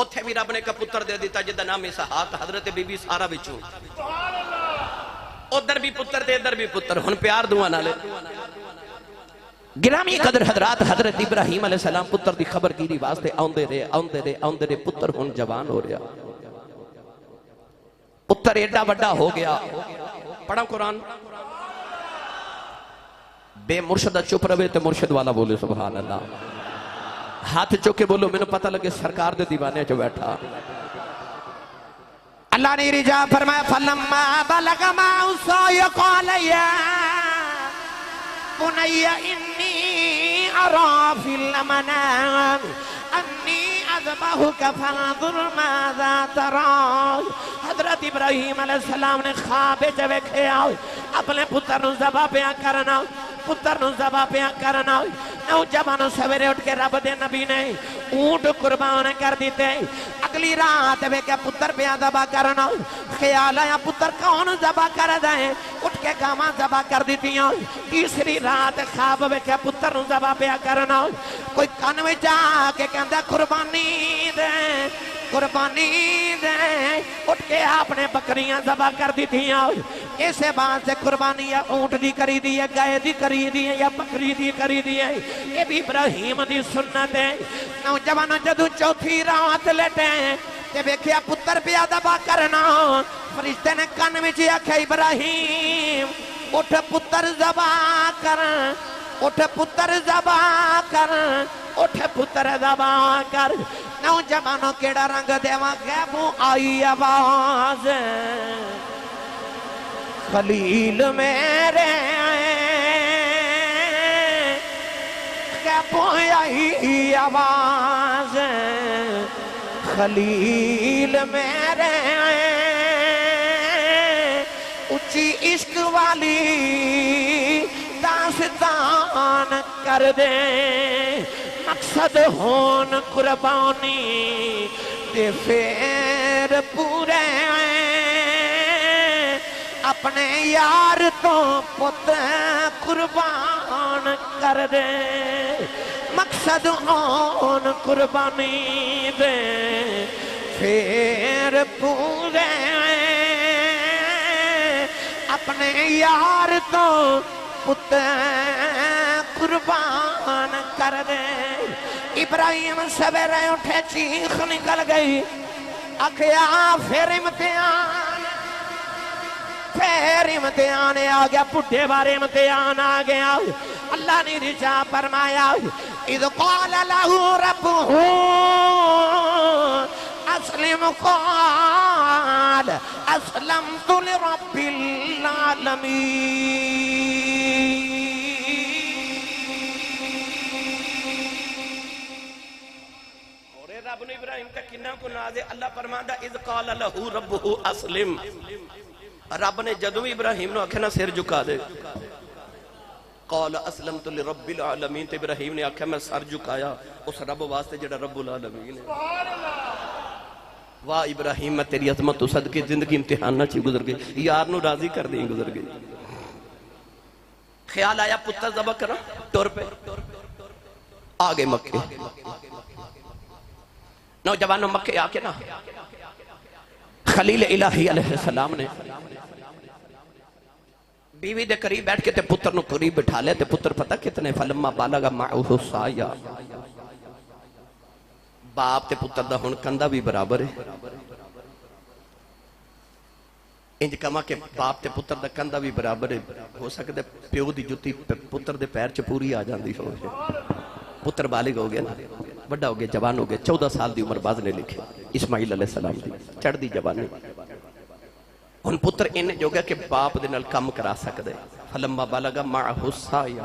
اتھے بھی رب نے کا پتر دے دیتا جدا نام اسحاق، حضرت بی بی سارا وچوں، ادھر بھی پتر تے ادھر بھی پتر، ہن پیار دعا نالے۔ گرامی قدر حضرات، حضرت ابراہیم علیہ السلام پتر دی خبر گیری واسطے آندے رہے، پتر ہن جوان ہو رہا، پتر ایڈا وڈا ہو گیا۔ پڑھا قرآن، بے مرشدہ چپ رہے تے مرشد والا بولے سبحان اللہ، ہاتھ چوکے بولو میں نے پتہ لگے سرکار دے دیوانے جو بیٹھا۔ اللہ نے رجا فرمایا فَلَمَّا بَلَغَ مَعَهُ السَّعْيَ قَالَ يَا بُنَيَّ إِنِّي أَرَىٰ فِي الْمَنَامِ أَنِّي أَذْبَحُكَ فَانظُرْ مَاذَا تَرَىٰ۔ حضرت ابراہیم علیہ السلام نے خواب وچ ویکھیا اپنے پتر نو ذبح پیا کرنا، پتر نو ذبح پیا کرنا، نوجوان سویرے اٹھ کے رب دے نبی نے اونٹ قربان کر دیتے، اگلی رات ویکھیا پتر پیا ذبح کرنا، خیال آیا پتر کون ذبح کر دے، اٹھ کے گاواں ذبح کر دیتیاں، تیسری رات خواب ویکھیا پتر نو ذبح پیا کرنا، کوئی کان وچ آ کے کہندا قربانی دے قربانی دے، اٹھ کے آپ نے بکریاں ذبح کر دیتیاں، اسے بات سے قربانی یا اونٹ دی کری دی ہے، گائے دی کری دی ہے یا بکری دی کری دی ہے، یہ بھی ابراہیم دی سنت ہے۔ نوجوان جدو چوتھی رات لیٹے تے ویکھیا پتر پیا ذبح کرنا، فرشتے نے کان وچ آکھیا ابراہیم اٹھ پتر ذبح کر، اٹھ پتر ذبح کر، اٹھ پتر ذبح کر۔ نوجوانوں کیڑا رنگ دیواں غیبوں آئی آواز، خلیل میرے غیبوں آئی آواز، خلیل میرے اچھی عشق والی داستان کر دے، مقصد ہون قربانی دے پھر پورے اپنے یار تو پت قربان کر دے، مقصد ہون قربانی دے پھر پورے اپنے یار تو پت قربان کر دے۔ ابراہیم سویرے اٹھے چیخ نکل گئی، آکھیا پھر امتحان، پھر امتحان آ گیا، بڈھے بارے امتحان آ گیا۔ اللہ نے رجا فرمایا اذ قال له ربه اسلم قال اسلمت لرب العالمین۔ رب نے ابراہیم کا کنہ کو نازے، اللہ فرماندہ اذ قال له ربه اسلم، رب نے جدو ابراہیم نو آکھنا سر جھکا دے، قال اسلمت لرب العالمین، تے ابراہیم نے آکھا میں سر جھکایا اس رب واسطے جڑا رب العالمین ہے۔ واہ ابراہیم میں تیری عظمت تو صدقے زندگی امتحان نہ چی گزر گئی، یار نو راضی کر دیں گزر گئی۔ خیال آیا پتر ذبح کرا، ٹور پہ آگے مکے، نوجوانوں مکے آکے نا خلیل الہی علیہ السلام نے بیوی دے قریب بیٹھ کے تے پتر نو قریب بٹھا لے تے پتر پتہ کتنے فلما بالغ معه السعی، باپ تے پتر دا ہن کندھا بھی برابر ہے، انج کما کہ باپ تے پتر دا کندھا بھی برابر ہے، ہو سکتا ہے پیو دی جُتی پتر دے پیر چ پوری آ جاندی ہو، پتر بالغ ہو گیا نا، بڑا ہو گیا، جوان ہو گیا، 14 سال دی عمر باز نے لکھے اسماعیل علیہ السلام دی چڑھ دی جوانی، ہن پتر انہیں جو گیا کہ باپ دے نال کم کرا سکدے، فلما بالغ معه السعی،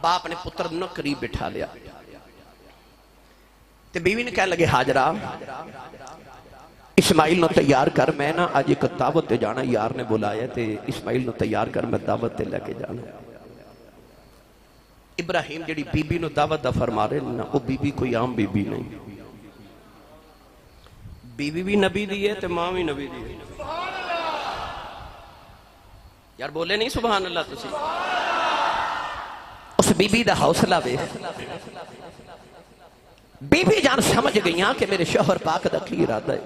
باپ نے پتر نو قریب بٹھا لیا تے بیوی نے کہنے لگے حاجرہ اسماعیل نو تیار کر، میں نا آج ایک دعوت تے جانا، یار نے بلایا تے اسماعیل نو تیار کر، میں دعوت تے لے کے جانا۔ ابراہیم جڑی بی بی نو دعوت دا فرما رہے نا، وہ بی بی کوئی عام بی بی نہیں، بی بی بھی نبی دی ہے تے ماں بھی نبی دی ہے، یار بولے نہیں سبحان اللہ تسی، اس بی بی دا حوصلہ بے، بی بی جان سمجھ گئیاں کہ میرے شوہر پاک دا کی ارادہ ہے،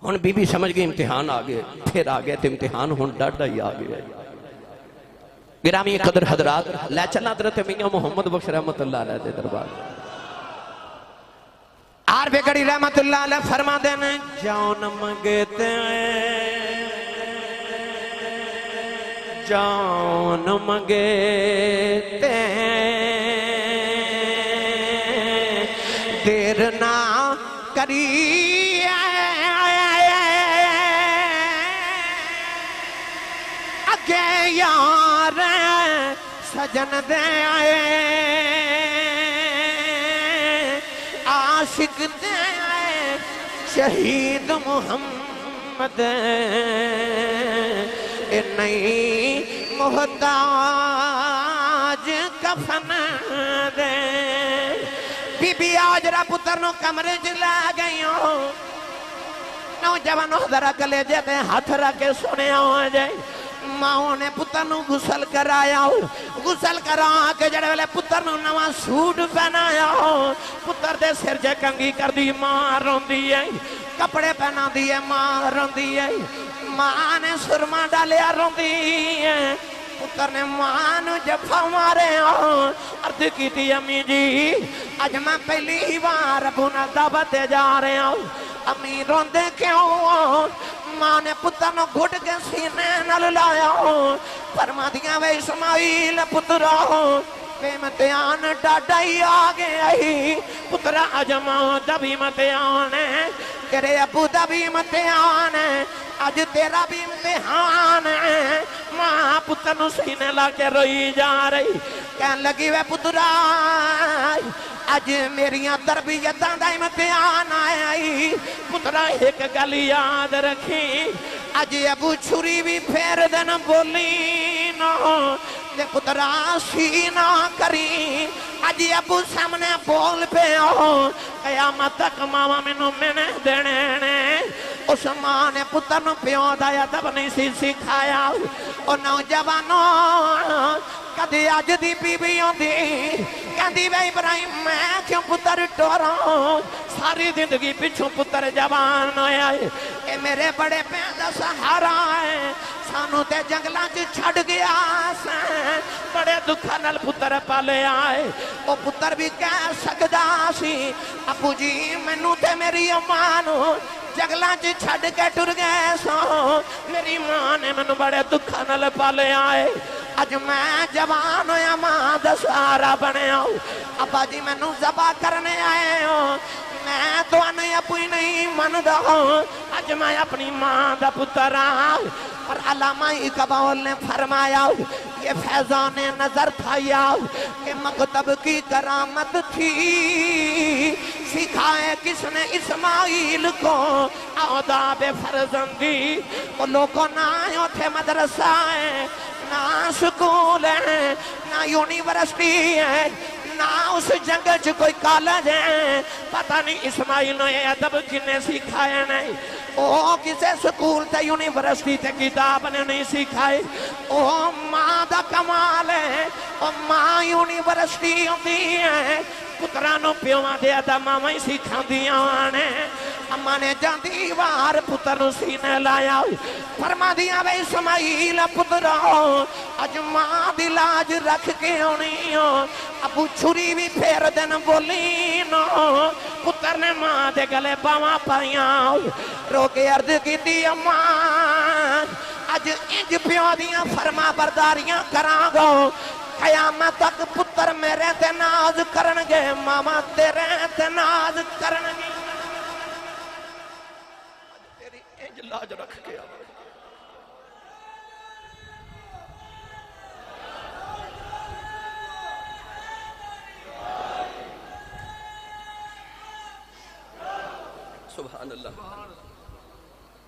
ہن بی بی سمجھ گئی امتحان آگئے، پھر آگئے تے امتحان ہن ڈاڈا ہی آگئے۔ گرامی قدر حضرات، لے چلنا حضرت میاں محمد بخش رحمت اللہ علیہ دے دربار، عارف گڑی رحمت اللہ علیہ فرما دینے جان منگتے ہیں، جان منگتے ہیں، دیر نہ کری اگے یار سجن دے آئے، عاشق دے آئے، شہید محمد اے نئی محتاج کفن دے۔ بی بی آج را پتر نو کمرے جلا گئی ہوں، نوجوانوں ذرا کلے جاتے ہاتھ رکھے سنے ہوں جائے، ماں نے پتر نو غسل کرایا ہو، غسل کرا کے جڑے والے پتر نو نواں سوٹ پہنایا ہو، پتر دے سر جے کنگھی کر دی ماں روندی ہے، کپڑے پہنا دیے ماں روندی ہے، ماں نے سرما ڈالیا روندی ہے، پتر نے ماں نو جفا مارے ہو، عرض کی تھی امی جی اج میں پہلی بار ابونا دعوت جا رہے ہوں، امی روندے کیوں؟ ماں نے پتر نو گھٹ کے سینے نل لایا ہوں، فرما دیا وے اسماعیل پترا ہوں، بے امتحان ڈاڈا ہی آگے آئی، پترا اج ماں دا بھی امتحان ہے، تیرے ابو دا بھی امتحان ہے، اج تیرا بھی امتحان ہے۔ ماں پتر نو سینے لا کے روئی جا رہی، کہن لگی وے پترا اج میریاں تربیتاں دا امتحان آئی، پترا ایک گل یاد رکھی، اج ابو چھری بھی پھیر دن بولی نو، تے پترا سینہ کری، اج ابو سامنے بول پہ ہو، قیامت تک ماما مینوں منے دینے، اس ماں نے پتر نو پیو دا ادب نہیں سی سکھایا، او نوجوانوں کدی اج دی بی بی ہوندی کہندی وے ابراہیم میں کیوں پتر ٹوراں، ساری زندگی پچھوں پتر جوان ہویا ہے، اے میرے بڑے پیار دا سہارا ہے، سانو تے جنگلاں چ چھڈ گیا سیں، بڑے دکھاں نال پتر پالے آئے، او پتر بھی کہہ سکدا سی ابو جی مینوں تے میری اماں نو جنگلاں چ چھڈ کے ٹر گئے سو، میری ماں نے مینوں بڑے دکھاں نال پالے آئے، اج میں جوان ہویا ماں دا سہارا بنیا ہوں، ابا جی مینوں ذبح کرنے آئے ہوں، میں تو اپنی نہیں مندا ہوں، اج میں اپنی ماں دا پتر ہوں۔ پر علامہ اقبال نے فرمایا یہ فیضان نظر تھا یا کہ مکتب کی کرامت تھی، سکھائے کس نے اسماعیل کو آداب فرزندی؟ وہ لوگوں نہ تھے مدرسہ ہے، نہ سکول ہے، نہ یونیورسٹی ہے، نہ اس جنگل چ کوئی کالج ہے، پتہ نہیں اسماعیل نے ادب کنے سکھائے نہیں، او کسے سکول تے یونیورسٹی تے کتاب نے نہیں سکھائے، او ماں دا کمال ہے، او ماں یونیورسٹی ہوندی ہے، پترانو پیواں دے ادب ماں ہی سکھاندیاں نے، اماں نے جاندی وار پتر نو سینے لایا، فرما دیا وے اسماعیل پترو اج ماں دی لاج رکھ کے ہونی ہو، ابو چھری بھی پھیر دن بولی نو، پتر نے ماں دے گلے باواں پائیاں، رو کے عرض کی دی اماں اج انج پیو دیاں فرما برداریاں کراں گو، قیامت تک پتر میرے تے ناز کرنگے، ماما تیرے تے ناز کرنگے، تیری انج لاج رکھ کے آ سبحان اللہ۔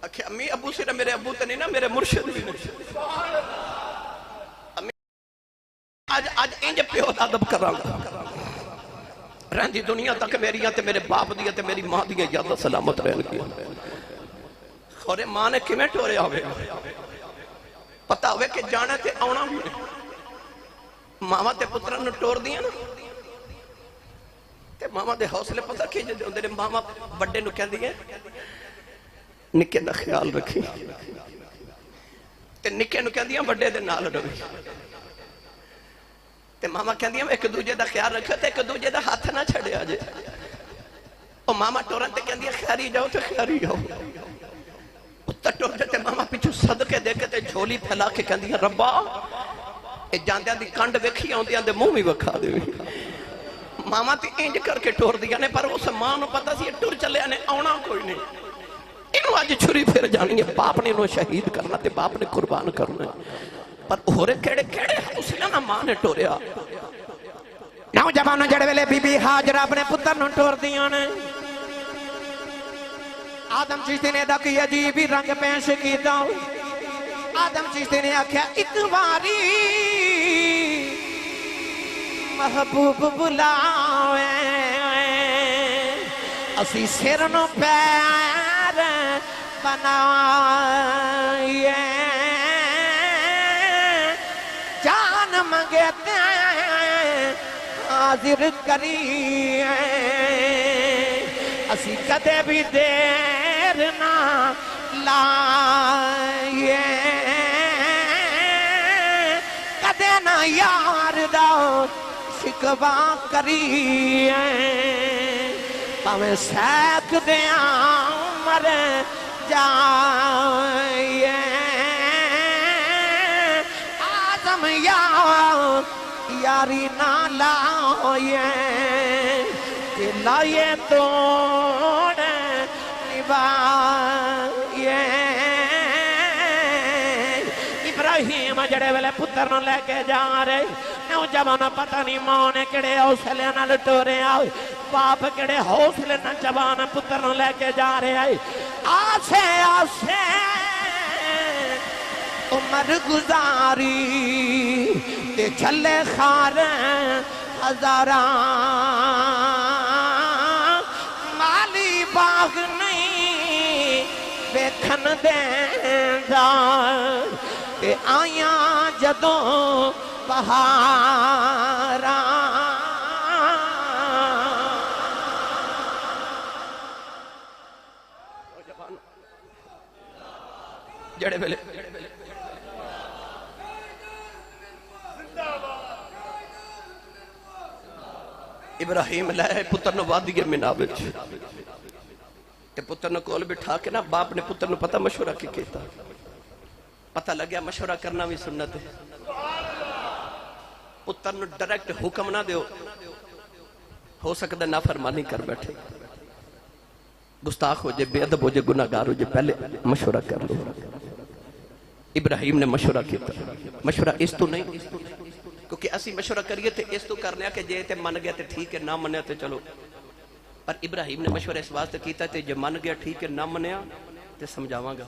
اکھے امی ابو سے میرے ابو تے نہیں نا، میرے مرشد بھی نہیں، امی آج انج پیو دا ادب کراں گا، رہندی دنیا تک میریاں تے میرے باپ دیاں تے میری ماں دیاں یاد سلامت رہن گیا، خورے ماں نے کیویں ٹوریا ہوئے، پتہ ہوئے کہ جانا تے آونا بھی نہیں، ماما تے پتران نو ٹور دیاں نا، تے ماما دے حوصلے پتہ کی جدے ہوندے نے، ماما بڑے نو کہہ دیئے نکے دا خیال رکھی، تے نکے نو کہہ دیئے بڑے دے نال روی، تے ماما کہہ دیئے ایک دوجہ دا خیال رکھو تے ایک دوجہ دا ہاتھ نہ چھڑے آجے، اور ماما ٹورن تے کہہ دیئے خیری جاؤ تے خیری جاؤ، اتر ٹور جاتے ماما پیچھو صدقے دے کے تے جھولی پھیلا کے کہہ دیئے ربا اے جاندیاں دی کنڈ ویکھی آندیاں دے منہ بھی وکھا دے، ماما تی انج کر کے ٹور دیا نے، پر اس ماں نو پتہ سی ٹور چلے آنے آونا کوئی نہیں، انہوں آج چھری پھر جانی ہے، باپ نے انہوں شہید کرنا تے باپ نے قربان کرنا ہے، پر ہو رہے کیڑے کیڑے حوصلے نہ ماں نے ٹوریا، نوجوانوں جڑے ویلے بی بی حاجرہ اپنے پتر نو ٹور دیا نے، آدم چشتی نے دا کی عجیب ہی رنگ پیش کی دا، آدم چشتی نے آکھیا ایک واری محبوب بلاوے، اسی سر نو پیر بنائیے، جان منگتے حاضر کریے، اسی کدے بھی دیر نہ لائیے، کدے نہ یار دا شکوا کریے، پاویں سیک دیاں مر جائیے، آدم یاری نہ لائیے، کہ لائیے توڑ نبھائیے، ابراہیم جڑے ویلے پتر نو لے کے جا رہے، نوجوانوں پتہ نہیں ماں نے کڑے حوصلے نال ٹورے آئے، باپ کڑے حوصلے نال جوان پتر نو لے کے جا رہے آئے، آسے آسے عمر گزاری تے چلے خار ہزاراں، مالی باغ نہیں بیکھن دیندا، تے آیاں جدوں بہاراں، جڑے ویلے ابراہیم لائے پتر نو وادی منا وچ، تے پتر نو کول بٹھا کے نا باپ نے پتر نو پتہ مشورہ کی کیتا، پتہ لگیا مشورہ کرنا بھی سنت ہے، پتر نو ڈائریکٹ حکم نہ دیو، ہو سکتا نافرمانی کر بیٹھے، گستاخ ہو جائے، بے ادب ہو جائے، گناہگار ہو جائے، پہلے مشورہ کر لو۔ ابراہیم نے مشورہ کیتا، مشورہ اس تو نہیں، کیونکہ اسی مشورہ کریے تے اس تو کرنے کہ جے تے من گیا تے ٹھیک ہے، نہ منیا تے چلو پر ابراہیم نے مشورہ اس واسطے کیتا تے جو من گیا ٹھیک ہے، نہ منیا تے سمجھاواں گا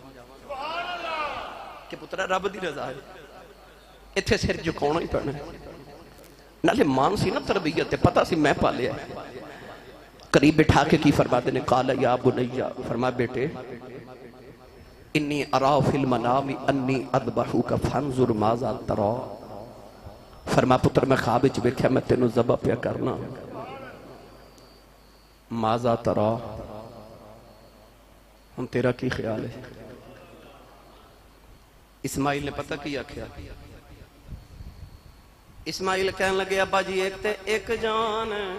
کہ پترا رب دی رضا ہے، اتھے سر جھکاؤنا ہی پڑنا ہے۔ نالے مان سی نا تربیت تے پتہ سی میں پالیا ہے۔ قریب بٹھا کے کی فرماتے نے قال یا بنیہ، فرما بیٹے انی ارا فی المنام انی اذبحک فانظر ماذا ترا، فرما پتر میں خواب وچ ویکھیا میں تینوں ذبح پیا کرنا، ماذا ترا، ہم تیرا کی خیال ہے؟ اسماعیل نے پتہ کیا کیا، اسماعیل کہنے لگے ابا جی ایک تے ایک جان ہے۔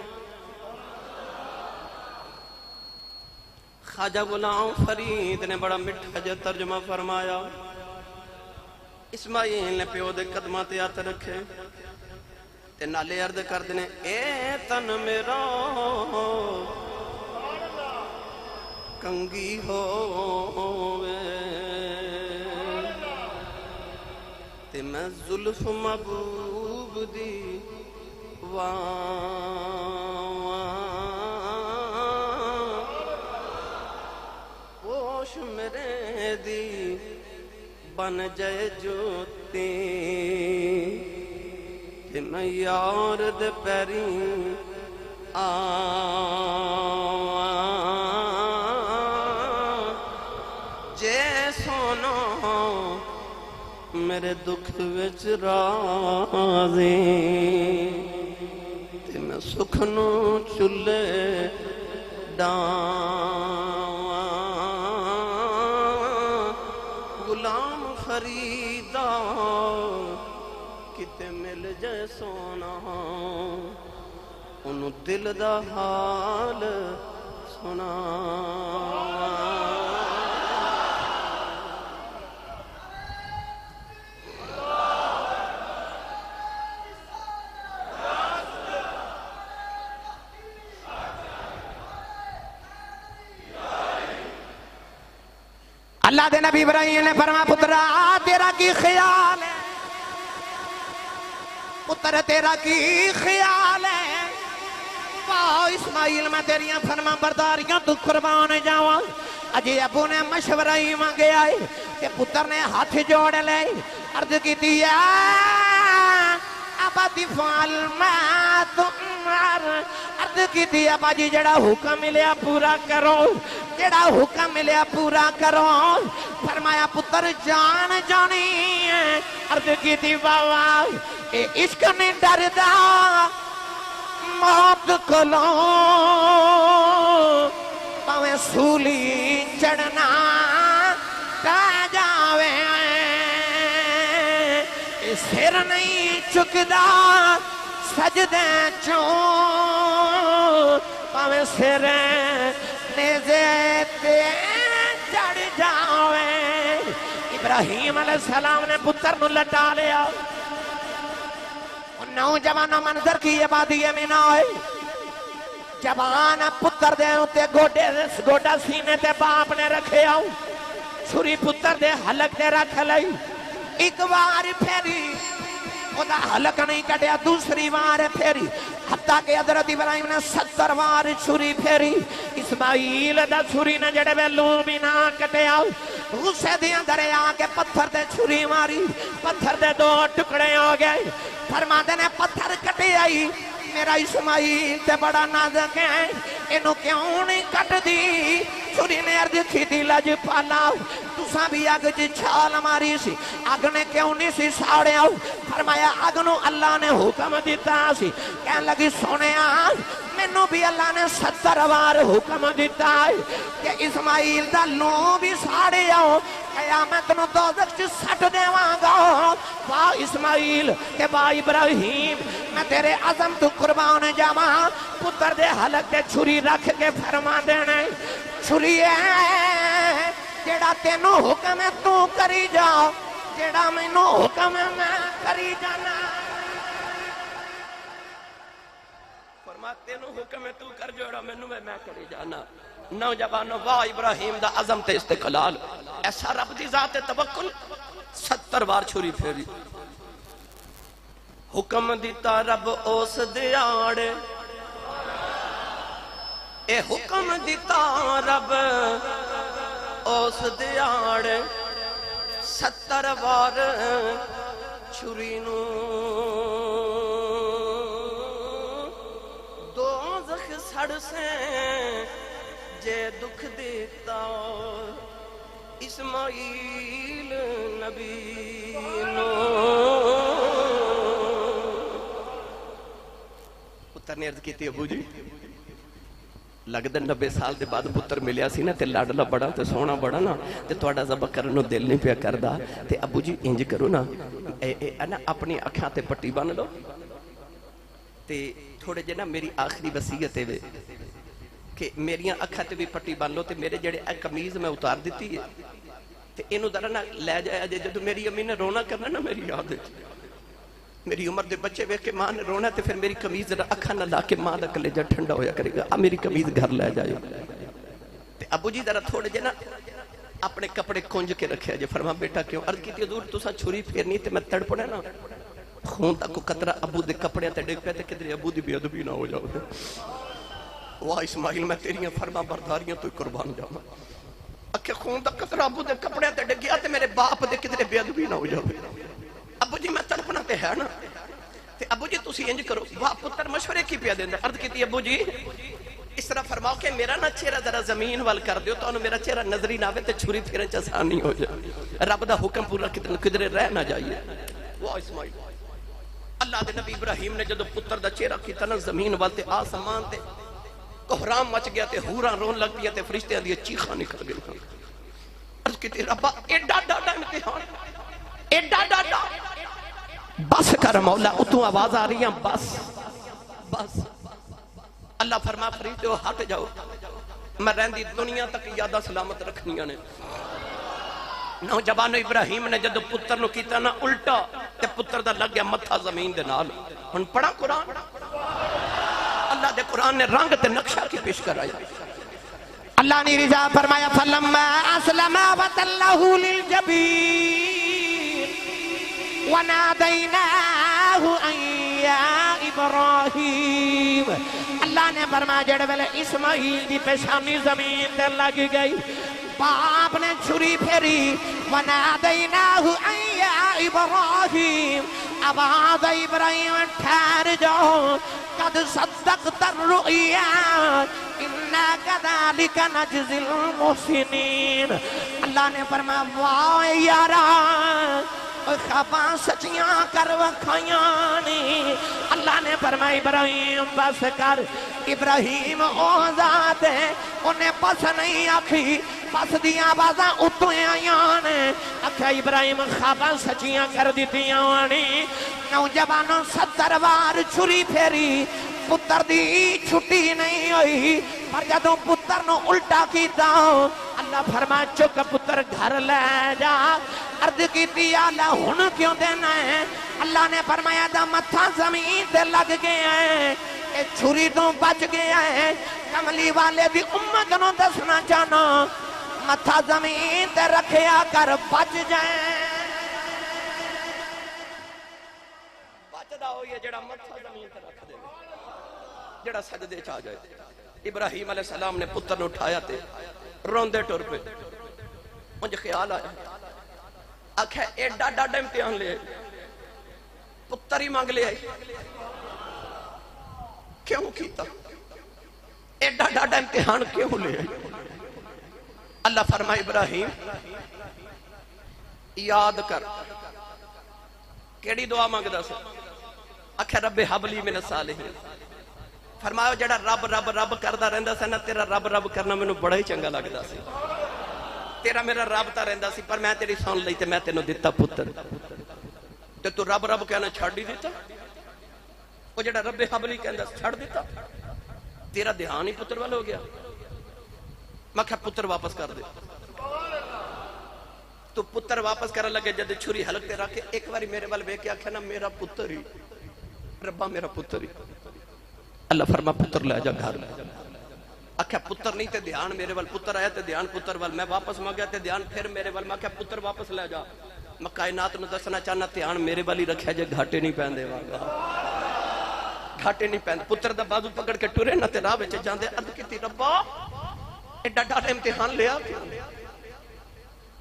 خواجہ غلام فرید نے بڑا مٹھا جا ترجمہ فرمایا، اسماعیل نے پیو دے قدمہ تے ہاتھ رکھے تے نالے عرض کر دینے اے تن میرا کنگی ہووے تے میں زلف محبوب دی پوش میرے دی بن جائے جوتی تے میں یار دے پیریں جے سونا میرے دکھ وچ رازیں تے میں سکھنو چلے ڈاواں غلام فریدا کتے مل جائے سونا انہوں دل دا حال سنا۔ اللہ دے نبی ابراہیم نے فرمایا پترا تیرا کی خیال ہے، پتر تیرا کی خیال ہے، واہ اسماعیل میں تیریاں فرما برداریاں تو قربان جاواں۔ اجی ابو نے مشورہ ہی مانگے آئے کہ پتر نے ہاتھ جوڑ لے عرض کی دیا ابا دفعال ما تؤمر، عرض کی دیا ابا جی جڑا حکم ملیا پورا کرو، جڑا حکم ملیا پورا کرو۔ فرمایا پتر جان جانی ہے، عرض کی دی بابا اے عشق نہیں ڈردا موت کلو، پاویں سولی چڑھنا پہ جاوے، سر نہیں چکدا سجدے چوں، پاویں سر نیزے تے چڑھ جاوے۔ ابراہیم علیہ السلام نے پتر نو لٹا لیا، نوجوانوں منظر کی عبادی میں آئے، جوان پتر دے ہوتے گوڑا سینے تے باپ نے رکھے آؤ، چھری پتر دے حلق دے رکھ لئی، ایک بار پھیری خدا حلق نہیں کٹیا، دوسری بار پھیری، حتیٰ کہ حضرت ابراہیم نے 70 بار چھری پھیری، اسماعیل دا چھری نے جڑے ویلو بھی نہ کٹیا، غصے دیاں دریا کے پتھر دے چھری ماری، پتھر دے 2 ٹکڑے ہو گئے۔ فرما دینے پتھر کٹے آئی، میرا اسماعیل تے بڑا نازک ہے، انہوں کیوں نہیں کٹ دی؟ چھری نے عرض کی دی لج پالا، تساں بھی آگ جی چھال ماری سی، آگ نے کیوں نہیں سی ساڑے آؤ؟ فرمایا آگ نو اللہ نے حکم دیتا سی، کہنے لگی سونے آگ میں بھی اللہ نے 70 بار حکم دیتا ہے کہ اسماعیل دا لو بھی ساڑے آؤ، قیامت نو دوزخ چ سٹ دیواں گا۔ واہ اسماعیل کہ با ابراہیم میں تیرے عظم تو قربان جاواں، پتر دے حلق دے چھری رکھ کے فرما دینے، چھری ہے جیڑا تینوں حکم ہے تو کری جا، جیڑا مینوں حکم ہے میں کری جانا۔ فرما تینوں حکم ہے تو کر جوڑا مینوں میں کری جانا۔ نوجوانوں واہ ابراہیم دا عظم تے استقلال، ایسا رب دی ذات توکل، 70 بار چھری پھیری، حکم دیتا رب اس دیاڑے، اے حکم دیتا رب اس دیاڑ 70 وار چھری نو دوزخ سڑ سے جے دکھ دیتا اسماعیل نبی نو پتر نے عرض کی تھی ابو جی لگدا 90 سال دے بعد پتر ملیا سی نا تے لاڈلا بڑا تے سونا بڑا نا تے تہاڈا ذبح کرن نو دل نہیں پیا کردا تے ابو جی انج کرو نا نا اپنی اکھاں تے پٹی بن لو تے تھوڑے جے نا میری آخری وصیت ہے کہ میریاں اکھاں تے بھی پٹی بن لو تے میرے جڑے قمیض میں اتار دیتی ہے تے اینو ذرا نا لے جایا جے جدوں میری امی نے رونا کرنا نا میری یاد وچ میری عمر دے بچے ویکھ کے ماں نے رونا تے پھر میری قمیض ذرا اکھاں نہ لا کے ماں دا کلیجہ ٹھنڈا ہویا کرے گا میری قمیض گھر لے جائے تے ابو جی ذرا تھوڑے جے نا اپنے کپڑے کنج کے رکھیا جے فرما بیٹا کیوں عرض کیتی حضور تساں چھری پھیرنی تے میں تڑپنا نا خون دا کو قطرہ ابو دے کپڑے تے ڈگ پیا تے کدھر ابو دی بے ادبی نہ ہو جاؤ واہ اسماعیل میں تیریاں فرما برداریاں تو قربان جاواں اکھے خون دا قطرہ ابو دے کپڑے تے ڈگیا تے میرے باپ دے کدھر بے ادبی نہ ہو جاؤ ابو جی میں تڑپنا تے ہے نا تے ابو جی تسی انج کرو واہ پتر مشورے کی پیا دیندا عرض کیتی ابو جی اس طرح فرماؤ کہ میرا نا چہرہ ذرا زمین وال کر دیو تو میرا چہرہ نظری نہ آوے تے چھری پھیرن چ آسانی ہو جائے رب دا حکم پورا کدھر رہ نہ جائیے واہ اسماعیل اللہ دے نبی ابراہیم نے جدو پتر دا چہرہ کیتا نا زمین وال تے آسمان تے کوہرام مچ گیا تے ہوراں رون لگ پیا تے فرشتیاں دی چیخاں نکل گئی عرض کیتی ربا ایڈا ڈاڈا امتحان ایڈا ڈاڈا بس کر مولا اتوں آواز آ رہی ہیں بس بس اللہ فرما فرشتو ہٹ جاؤ میں رہندی دنیا تک یادہ سلامت رکھنیاں نے نوجوان ابراہیم نے جدو پتر نو کیتا نا الٹا تے پتر دا لگ گیا متھا زمین دے نال ہن پڑھا قرآن اللہ دے قرآن نے رنگ تے نقشہ کی پیش کرایا اللہ نے رضا فرمایا فلما اسلم وتلہ للجبین ونادیناہ ان یا ابراہیم اللہ نے فرمایا جڑے ویلے اسماعیل دی پیشانی زمین تے لگ گئی باپ نے چھری پھیری ونادیناہ ان یا ابراہیم آواز ابراہیم ٹھہر جاؤ قد صدقت الرؤیا انا کذالک نجزی المحسنین اللہ نے فرمایا واہ یارا خواباں سچیاں کر وکھائیاں نہیں اللہ نے فرمایا ابراہیم بس کر ابراہیم او ذات ہے انہیں بس نہیں آکھی بس دیاں آوازاں اتوں آیاں نے آکھا ابراہیم خواباں سچیاں کر دیتیاں وانی نوجوانوں 70 وار چھری پھیری پتر دی چھٹی نہیں ہوئی پر جدوں پتر نو الٹا کیتا اللہ فرما چک پتر گھر لے جا عرض کیتی اللہ ہن کیوں دینا ہے اللہ نے فرمایا دا متھا زمین تے لگ گیا ہے اے چھری تو بچ گیا ہے کملی والے دی امت نو دسنا چاہنا متھا زمین تے رکھیا کر بچ جائے بچدا ہوئی ہے جڑا متھا زمین تے رکھ دے جڑا سجدے چ آ جائے ابراہیم علیہ السلام نے پتر نو اٹھایا تے روندے ٹر پہ مجھے خیال آیا آکھا ایڈا ڈاڈا امتحان لے آئی پتر ہی مانگ لے آئی کیوں کیتا ایڈا ڈاڈا امتحان کیوں لے آئی اللہ فرمائے ابراہیم یاد کر کیڑی دعا مانگدا سی آکھا رب حبلی من الصالحین فرمایا جڑا رب رب رب کردا رہندا سی نا تیرا رب رب کرنا مینوں بڑا ہی چنگا لگدا سی تیرا میرا رابطہ رہندا سی پر میں تیری سن لئی تے میں تینوں دتا پتر تے تو رب رب کہنا چھڑ ہی دیتا وہ جڑا رب حبلی کہندا چھڑ دیتا تیرا دھیان ہی پتر وال ہو گیا میں کہا پتر واپس کر دے تو پتر واپس کرنے لگے جد چھری حلق تے رکھ کے ایک باری میرے وال ویکھ کے آکھیا نا میرا پتر ہی ربا میرا پتر ہی اللہ فرما پتر لے جا گھر آکھیا پتر نہیں تے دھیان میرے وال پتر آیا تے دھیان پتر وال میں واپس مانگیا تے دھیان پھر میرے وال میں کہا پتر واپس لے جا میں کائنات نو دسنا چاہنا دھیان میرے وال ہی رکھیا جے گھاٹے نہیں پیندے واگا گھاٹے نہیں پہن پتر دا بازو پکڑ کے ٹرے نہ تے راہ وچ جاندے عرض کیتی ربا ایڈا ڈاڈا امتحان لیا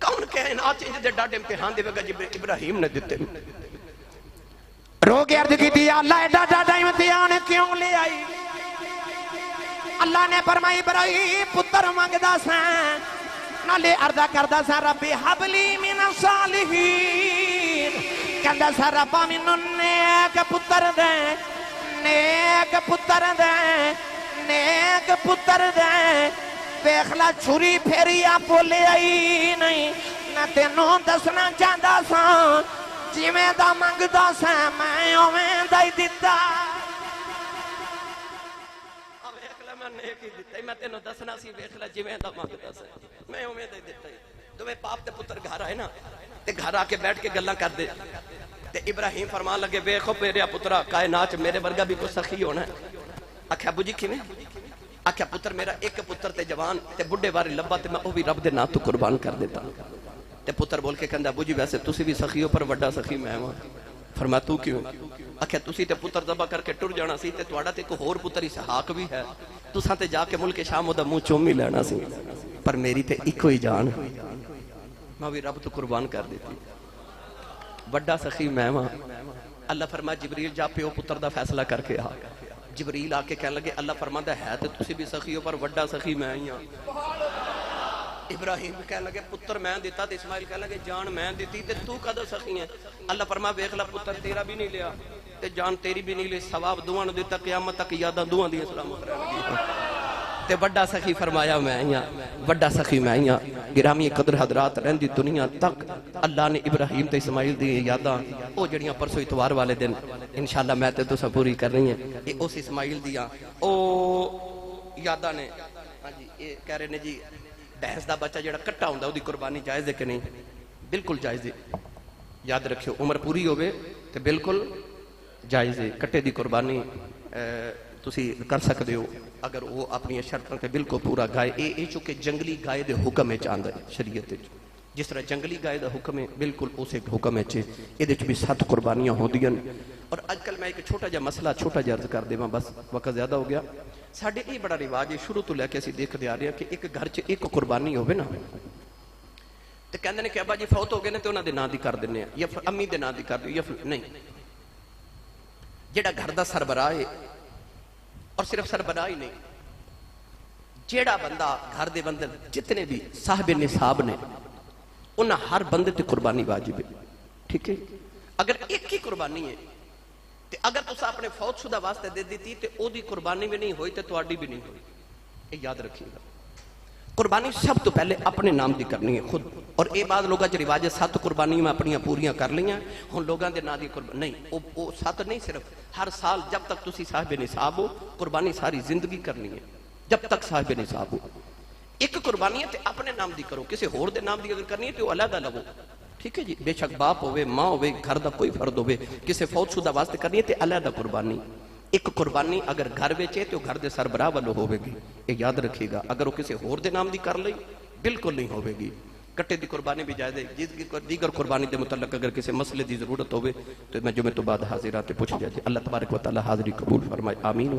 کون کہ ان آج دے ڈاڈے امتحان دے وگا جب ابراہیم نے دیتے رو کے عرض کی تھی اللہ ایڈا ڈاڈا امتحان کیوں لے آئی اللہ نے فرمائی ابراہیم پتر مانگدا سیں نالے عرضہ کردہ سا ربی حبلی من الصالحین کہندہ سا ربا من نیک پتر دیں نیک پتر دیں نیک پتر دیں بیخلا چھری پھیری آپ لے آئی نہیں نہ تینوں دسنا چاہدہ سا جیویں دا منگدا سا میں اویں دا ہی دیتا میں نیک ہی دیتا میں تینوں دسنا سی بیخلا جیویں دا منگدا سا میں اویں دا ہی دیتا تمہیں باپ تے پتر گھر آئے نا تے گھر آ کے بیٹھ کے گلاں کر دے تے ابراہیم فرمان لگے ویکھو میرے پترا کائنات میرے ورگا بھی کوئی سخی ہونا ہے آکھیا ابو جی کیویں آکھیا پتر میرا ایک پتر تے جوان تے بڈھے واری لبا تے میں او بھی رب دے نام تو قربان کر دیتا تے پتر بول کے کہندا ابو جی ویسے تسی بھی سخی ہو پر بڑا سخی میں ہاں فرمایا تو کیوں آکھیا تسی تے پتر ذبح کر کے ٹر جانا سی تے تہاڈا تے کوئی ہور پتر اسحاق بھی ہے تساں تے جا کے ملک شام دا منہ چوم ہی لینا سی پر میری تے ایکو ہی جان میں بھی رب تو قربان کر دیتی بڑا سخی میں ہاں اللہ فرمایا جبریل جا پیو پتر دا فیصلہ کر کے آ جبریل آ کے کہنے لگے اللہ فرماتا ہے تے تسی بھی سخی ہو پر بڑا سخی میں ہی ہاں ابراہیم کہنے لگے پتر میں دیتا تے اسماعیل کہنے لگے جان میں دیتی تے تو کدو سخی ہے اللہ فرمایا ویکھ لا پتر تیرا بھی نہیں لیا تے جان تیری بھی نہیں لی ثواب دعاں نو دیتا قیامت تک یاداں دعاں دی سلامت رہے تے بڑا سخی فرمایا میں ہاں بڑا سخی میں ہاں گرامی قدر حضرات رہندی دنیا تک اللہ نے ابراہیم تے اسماعیل دی یاداں او جڑیاں پرسوں اتوار والے دن انشاءاللہ میں تے تساں پوری کر رہی ہیں اے اس اسماعیل دیاں او یاداں نے ہاں جی اے کہہ رہے نے جی بھینس دا بچہ جڑا کٹا ہوندا او دی قربانی جائز ہے کہ نہیں بالکل جائز ہے یاد رکھیو عمر پوری ہوے تے بالکل جائز ہے کٹے دی قربانی تسی کر سکتے ہو اگر وہ اپنی شرطوں تے بالکل پورا گائے اے چونکہ جنگلی گائے دے حکم وچ آندا ہے شریعت وچ جس طرح جنگلی گائے دا حکم ہے بالکل اسے حکم وچ اے دے وچ بھی 7 قربانیاں ہوندیاں اور اج کل میں ایک چھوٹا جا مسئلہ چھوٹا جا عرض کر دیواں بس وقت زیادہ ہو گیا ساڈے یہ بڑا رواج ہے شروع تو لے کے اسی دیکھتے آ رہے ہیں کہ ایک گھر چ ایک قربانی ہوے نا تے کہندے نے کہ ابا جی فوت ہو گئے نے تے انہاں دے نام دی کر دنے یا امی دے نام دی کر دیو یا نہیں جیڑا گھر دا سربراہ ہے اور صرف سربراہ ہی نہیں جیڑا بندہ گھر دے بندے جتنے بھی صاحب نصاب نے انہاں ہر بندے تے قربانی واجب ہے ٹھیک ہے اگر ایک ہی قربانی ہے تے اگر تسا اپنے فوت شدہ واسطے دے دیتی تے او دی قربانی بھی نہیں ہوئی تے تواڈی بھی نہیں ہوئی یہ یاد رکھیے گا قربانی سب تو پہلے اپنے نام دی کرنی ہے خود اور اے بعد لوگاں چ رواج 7 قربانی میں اپنیاں پوریاں کر لیاں ہن لوگاں دے نام دی قربانی نہیں او 7 نہیں صرف ہر سال جب تک تسی صاحب نصاب ہو قربانی ساری زندگی کرنی ہے جب تک صاحب نصاب ہو ایک قربانی ہے تے اپنے نام دی کرو کسی ہور دے نام دی اگر کرنی ہے تے او علیحدہ لگو ٹھیک ہے جی بے شک باپ ہوئے ماں ہوئے گھر دا کوئی فرد ہوئے کسی فوت شدہ واسطے کرنی ہے تے علیحدہ قربانی ایک قربانی اگر گھر ویچے تو گھر دے سربراہ والو ہوئے گی یہ یاد رکھیے گا اگر وہ کسی ہور دے نام دی کر لئی بالکل نہیں ہوئے گی کٹے دی قربانی بھی جائے دے دیگر قربانی دے متعلق اگر کسی مسئلے دی ضرورت ہوئے تو میں جمعہ تو بعد حاضرات پوچھ جائے اللہ تبارک و تعالی حاضری قبول فرمائے آمین